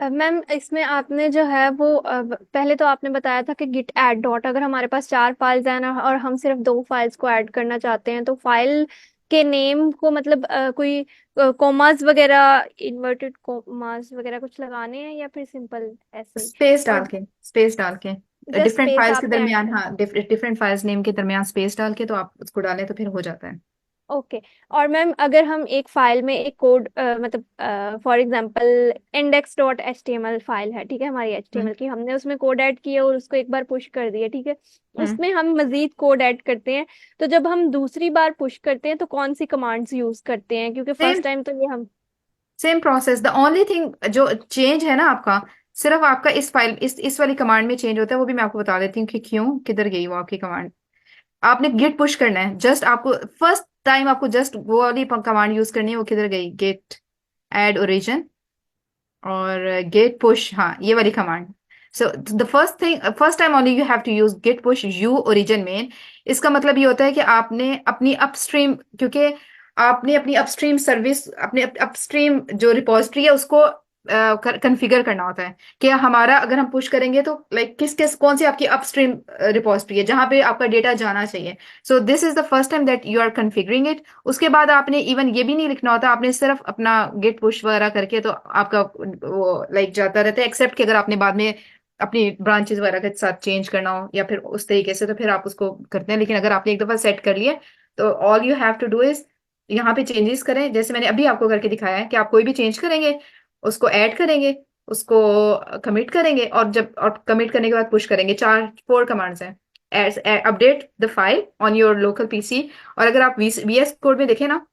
S7: Ma'am इसमें आपने जो है वो पहले तो आपने बताया था कि गिट ऐड डॉट, अगर हमारे पास 4 फाइल्स हैं और हम सिर्फ 2 फाइल्स को ऐड करना चाहते हैं तो फाइल के नेम को मतलब कोई कोमास वगैरह, इन्वर्टेड कोमास वगैरह कुछ लगाने हैं या फिर सिंपल ऐसे ही? और
S1: स्पेस डाल के
S7: जस्ट
S1: डिफरेंट
S7: स्पेस
S1: फाइल्स के
S7: आपने ऐड
S1: दरमियान,
S7: करना
S1: हाँ, डिफरेंट फाइल्स नेम के दरमियान स्पेस डाल के तो आप उसको डालें तो फिर हो जाता है।
S7: ओके। और मैम अगर हम एक फाइल में एक कोड मतलब फॉर एग्जांपल index.html फाइल है, ठीक है, हमारी
S1: हम्म
S7: HTML की, हमने उसमें कोड ऐड किया और उसको एक बार पुश कर दिया, ठीक है,
S1: हम्म
S7: उसमें हम मजीद कोड ऐड करते हैं, तो जब हम दूसरी बार पुश करते हैं तो कौन सी कमांड्स यूज करते हैं, क्योंकि
S1: सेम
S7: फर्स्ट टाइम तो ये हम।
S1: Same process. The only thing जो चेंज है ना आपका, सिर्फ आपका इस फाइल इस वाली कमांड में चेंज होता है। वो भी मैं आपको बता देती हूँ कि क्यों, किधर गई वो आपकी कमांड। आपने गिट पुश करना है, जस्ट आपको फर्स्ट टाइम आपको जस्ट वो वाली कमांड यूज करनी है। वो किधर गई? गेट एड ओरिजिन और गेट पुश, हाँ ये वाली command. So the first time only you have to use git push u origin main. इसका मतलब ये होता है कि आपने अपनी अपस्ट्रीम, क्योंकि आपने अपनी अपस्ट्रीम सर्विस, अपने अपस्ट्रीम जो रिपोजिटरी है उसको कॉन्फ़िगर करना होता है कि हमारा अगर हम पुश करेंगे तो लाइक किस किस कौन सी आपकी अपस्ट्रीम रिपोजिटरी है जहां पे आपका डेटा जाना चाहिए। So this is the first time that you are configuring it. उसके बाद आपने इवन ये भी नहीं लिखना होता, आपने सिर्फ अपना गेट पुश वगैरह करके तो आपका वो लाइक जाता रहता है। एक्सेप्ट कि अगर आपने बाद में अपनी ब्रांचेस वगैरह के साथ चेंज करना हो या फिर उस तरीके से, तो फिर आप उसको करते हैं। लेकिन अगर आपने एक दफा सेट कर लिया तो all you have to do is यहाँ पे चेंजेस करें, जैसे मैंने अभी आपको करके दिखाया है कि आप कोई भी चेंज करेंगे, उसको ऐड करेंगे, उसको कमिट करेंगे, और जब और कमिट करने के बाद पुश करेंगे। 4 कमांड्स हैं। Update the file on your local PC. और अगर आप VS कोड में देखें ना,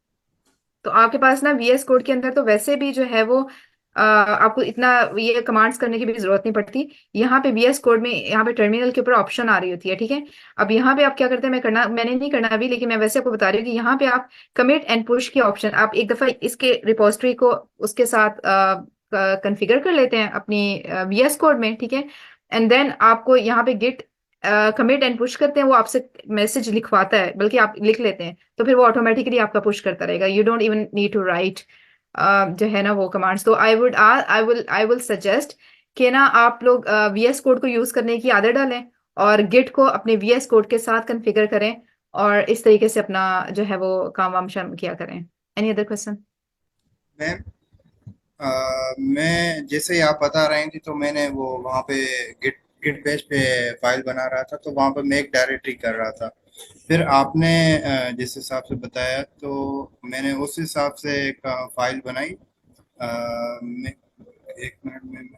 S1: तो आपके पास ना VS कोड के अंदर तो वैसे भी जो है वो आपको इतना ये कमांड्स करने की भी जरूरत नहीं पड़ती। यहाँ पे VS कोड में यहाँ पे टर्मिनल के ऊपर ऑप्शन आ रही होती है, ठीक है। अब यहाँ पे आप क्या करते हैं, मैंने नहीं करना अभी, लेकिन मैं वैसे आपको बता रही हूँ कि यहाँ पे आप कमिट एंड पुश के ऑप्शन आप एक दफा इसके रिपोजिटरी को उसके साथ कॉन्फ़िगर कर लेते हैं अपनी VS कोड में, ठीक है। एंड देन आपको यहाँ पे गिट कमिट एंड पुश करते हैं, वो आपसे मैसेज लिखवाता है, बल्कि आप लिख लेते हैं तो फिर वो ऑटोमेटिकली आपका पुश करता रहेगा। You don't even need to write जो है ना वो कमांड्स। तो आई विल सजेस्ट कि ना आप लोग VS कोड को यूज करने की आदत डालें और गिट को अपने VS कोड के साथ कॉन्फ़िगर करें, और इस तरीके से अपना जो है वो काम वाम शाम किया करें। Any other question?
S8: मैम मैं जैसे ही आप बता रहे थी तो मैंने वो वहाँ पे गिट गिट बेस पे फाइल बना रहा था, तो वहाँ पे मैं एक डायरेक्टरी कर रहा था। फिर आपने जिस हिसाब से बताया तो मैंने उस हिसाब से एक फाइल बनाई। एक मिनट में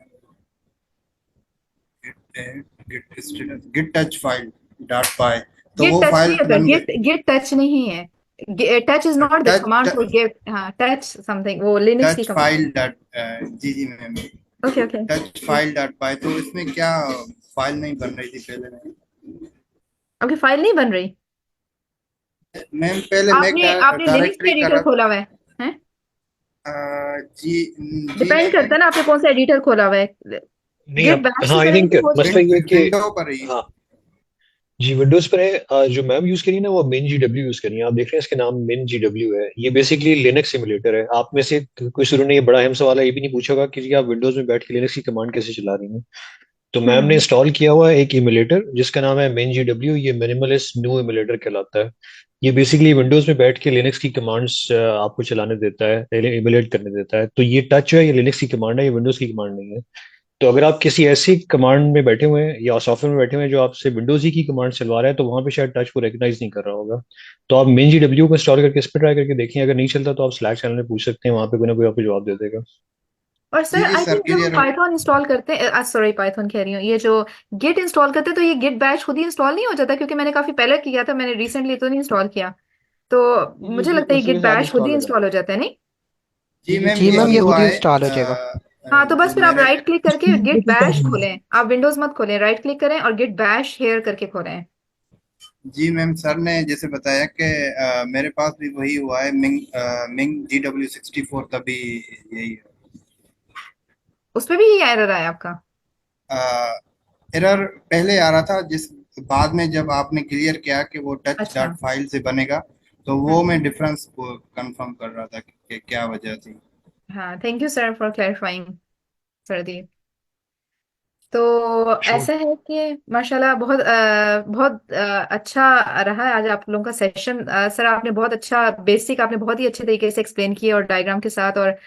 S8: Git touch file dot py, तो
S1: गिट
S8: वो
S1: टच नहीं
S8: फाइल
S1: होता,
S8: बन गई।
S1: गिट गिट टच नहीं है। Touch is not the command
S8: touch
S1: for git. हाँ, टच समथिंग वो लिनक्स की
S8: टच
S1: कमांड।
S8: फाइल डॉट जी जी ma'am,
S1: okay okay.
S8: Touch file dot py, तो इसमें क्या फाइल नहीं बन रही थी पहले में।
S1: ओके, फाइल नहीं बन रही।
S8: मैम पहले मैं
S1: आपने आपने लिनक्स में
S8: डायरेक्टरी कर
S1: एडिटर
S8: रहा
S1: खोला हुआ है?
S8: जी जी
S1: डिपेंड
S8: नहीं,
S1: करता है ना आपने कौन सा एडिटर खोला हुआ है।
S2: नहीं
S1: गिट
S2: आप,
S1: बैश
S2: हाँ
S1: से
S2: आई
S1: करेंगे
S2: थिंक
S1: तो हो
S2: मसला ये है कि
S8: विंडो पर ही।
S2: हाँ जी विंडोज पर है। जो मैम यूज करी है ना वो मिन GW यूज करी है। आप देख रहे हैं इसके नाम मिन GW है। ये बेसिकली लिनक्स सिमुलेटर है। आप में से कोई शुरू ने ये बड़ा अहम सवाल है, ये भी नहीं पूछा होगा कि जी आप विंडोज में बैठ के लिनक्स की कमांड कैसे चला रही हैं। तो मैम ने
S1: हम्म
S2: इंस्टॉल किया हुआ है एक इमुलेटर जिसका नाम है मिन GW। ये मिनिमलिस्ट न्यू इमुलेटर कहलाता है। ये बेसिकली विंडोज में बैठ के लिनक्स की कमांड्स आपको चलाने देता है, इमुलेट करने देता है। तो ये टच है, ये लिनक्स की कमांड है, ये विंडोज की कमांड नहीं है। तो अगर आप किसी ऐसी कमांड में बैठे हुए हैं या सॉफ्टवेयर में बैठे हुए हैं जो आपसे विंडोज ही की कमांड चलवा रहा है, तो वहां पे शायद टच को रिकग्नाइज नहीं कर रहा होगा। तो आप मेन GW को इंस्टॉल करके इस पर ट्राई करके देखें। अगर नहीं चलता तो आप स्लैक चैनल में पूछ सकते हैं, वहां पे कोई ना कोई आपको जवाब दे देगा।
S1: और
S8: जी
S1: सर
S8: जी
S1: आई
S8: सर,
S1: थिंक जब हम
S8: क्लियर हो।
S1: पाइथन इंस्टॉल करते हैं, सॉरी पाइथन कह रही हूँ, ये जो गिट इंस्टॉल करते हैं तो ये गिट बैश खुद ही इंस्टॉल नहीं हो जाता? क्योंकि मैंने काफी पहले किया था, मैंने रिसेंटली तो नहीं इंस्टॉल किया। तो
S5: जी
S1: मुझे
S5: जी
S1: लगता है
S5: उसी
S1: गिट
S5: के साथ
S1: बैश खुद ही
S5: इंस्टॉल हो जाएगा।
S1: इंस्टॉल हो जाता है, नहीं?
S8: जी मैम
S5: जी मैम
S8: यही
S5: ये खुद
S8: हुआ
S5: ही
S8: है।
S5: इंस्टॉल हो जाएगा।
S1: हाँ, तो बस
S8: जो
S1: फिर आप
S8: मेरे
S1: राइट क्लिक करके गिट बैश खोलें। आप विंडोज मत खोलें, राइट क्लिक करें और गिट बैश हेयर करके खोलें।
S8: जी मैम सर ने जैसे बताया कि मेरे पास भी वही हुआ है। मिंग GW64 का भी यही
S1: उस पे भी ये एरर आया आपका?
S8: है। एरर पहले आ रहा था, जिस बाद में जब आपने क्लियर किया कि वो टच
S1: अच्छा।
S8: डॉट फाइल से बनेगा, तो वो
S1: हम्म
S8: मैं डिफरेंस को कंफर्म कर रहा था कि क्या वजह थी।
S1: हाँ, thank you sir for clarifying Sardeep. तो
S2: श्योर।
S1: ऐसा है कि माशाल्लाह बहुत बहुत अच्छा रहा है आज आप लोगों का सेशन। सर आपने बहुत अच्छा बेसिक, आपने बहुत ही अच्छे तरीके से एक्सप्लेन किया और डायग्राम के साथ। और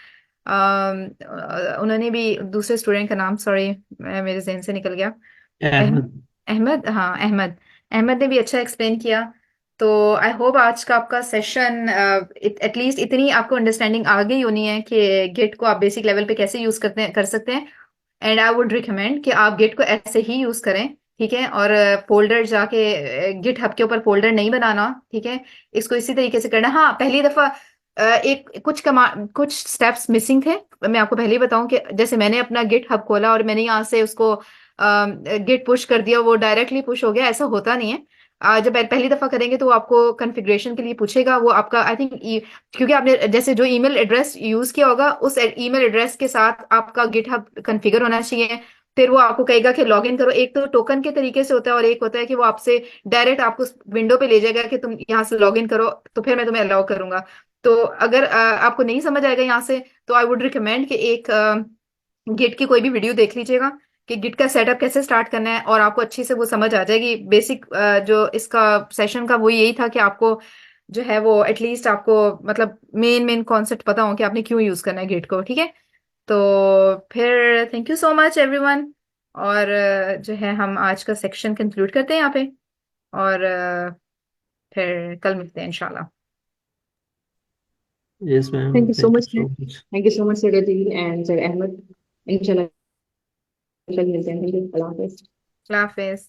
S1: उन्होंने भी दूसरे स्टूडेंट का नाम, सॉरी मेरे जहन से निकल गया।
S4: अहमद।
S1: अहमद, हाँ अहमद। अहमद ने भी अच्छा एक्सप्लेन किया। तो आई होप आज का आपका सेशन एटलीस्ट इतनी आपको अंडरस्टैंडिंग आ गई होनी है कि गिट को आप बेसिक लेवल पे कैसे यूज कर सकते हैं। एंड आई वुड रिकमेंड कि आप गिट को ऐसे ही यूज करें, ठीक है। और फोल्डर जाके गिट हब के ऊपर फोल्डर नहीं बनाना, ठीक है। इसको इसी तरीके से करना। हाँ, पहली दफा एक कुछ स्टेप्स मिसिंग थे। मैं आपको पहले ही बताऊं कि जैसे मैंने अपना गिट हब खोला और मैंने यहाँ से उसको गिट पुश कर दिया, वो डायरेक्टली पुश हो गया, ऐसा होता नहीं है। जब पहली दफा करेंगे तो वो आपको कॉन्फ़िगरेशन के लिए पूछेगा। वो आपका आई थिंक क्योंकि आपने जैसे जो ईमेल एड्रेस यूज किया होगा उस ईमेल एड्रेस के साथ आपका गिटहब कॉन्फ़िगर होना चाहिए। फिर वो आपको कहेगा कि लॉग इन करो। एक तो टोकन के तरीके से होता है और एक होता है कि वो आपसे डायरेक्ट आपको उस विंडो पे ले जाएगा कि तुम यहाँ से लॉग इन करो, तो फिर मैं तुम्हें अलाउ करूंगा। तो अगर आपको नहीं समझ आएगा यहाँ से, तो आई वुड रिकमेंड कि एक गिट की कोई भी वीडियो देख लीजिएगा कि गिट का सेटअप कैसे स्टार्ट करना है, और आपको अच्छी से वो समझ आ जाएगी। बेसिक जो इसका सेशन का वो यही था कि आपको जो है वो एटलीस्ट आपको मतलब मेन मेन कॉन्सेप्ट पता हो कि आपने क्यों यूज करना है गिट को, ठीक है। तो फिर thank you so much everyone. और जो है हम आज का सेक्शन कंक्लूड करते हैं यहाँ पे, और फिर कल मिलते हैं इंशाल्लाह।
S4: Yes ma'am,
S1: thank you so
S4: thank you
S1: much.
S4: So much.
S1: Thank you so much sir ji and sir Ahmad. इंशाल्लाह कल मिलते हैं। Thank you. अल्लाह हाफिज। अल्लाह हाफिज।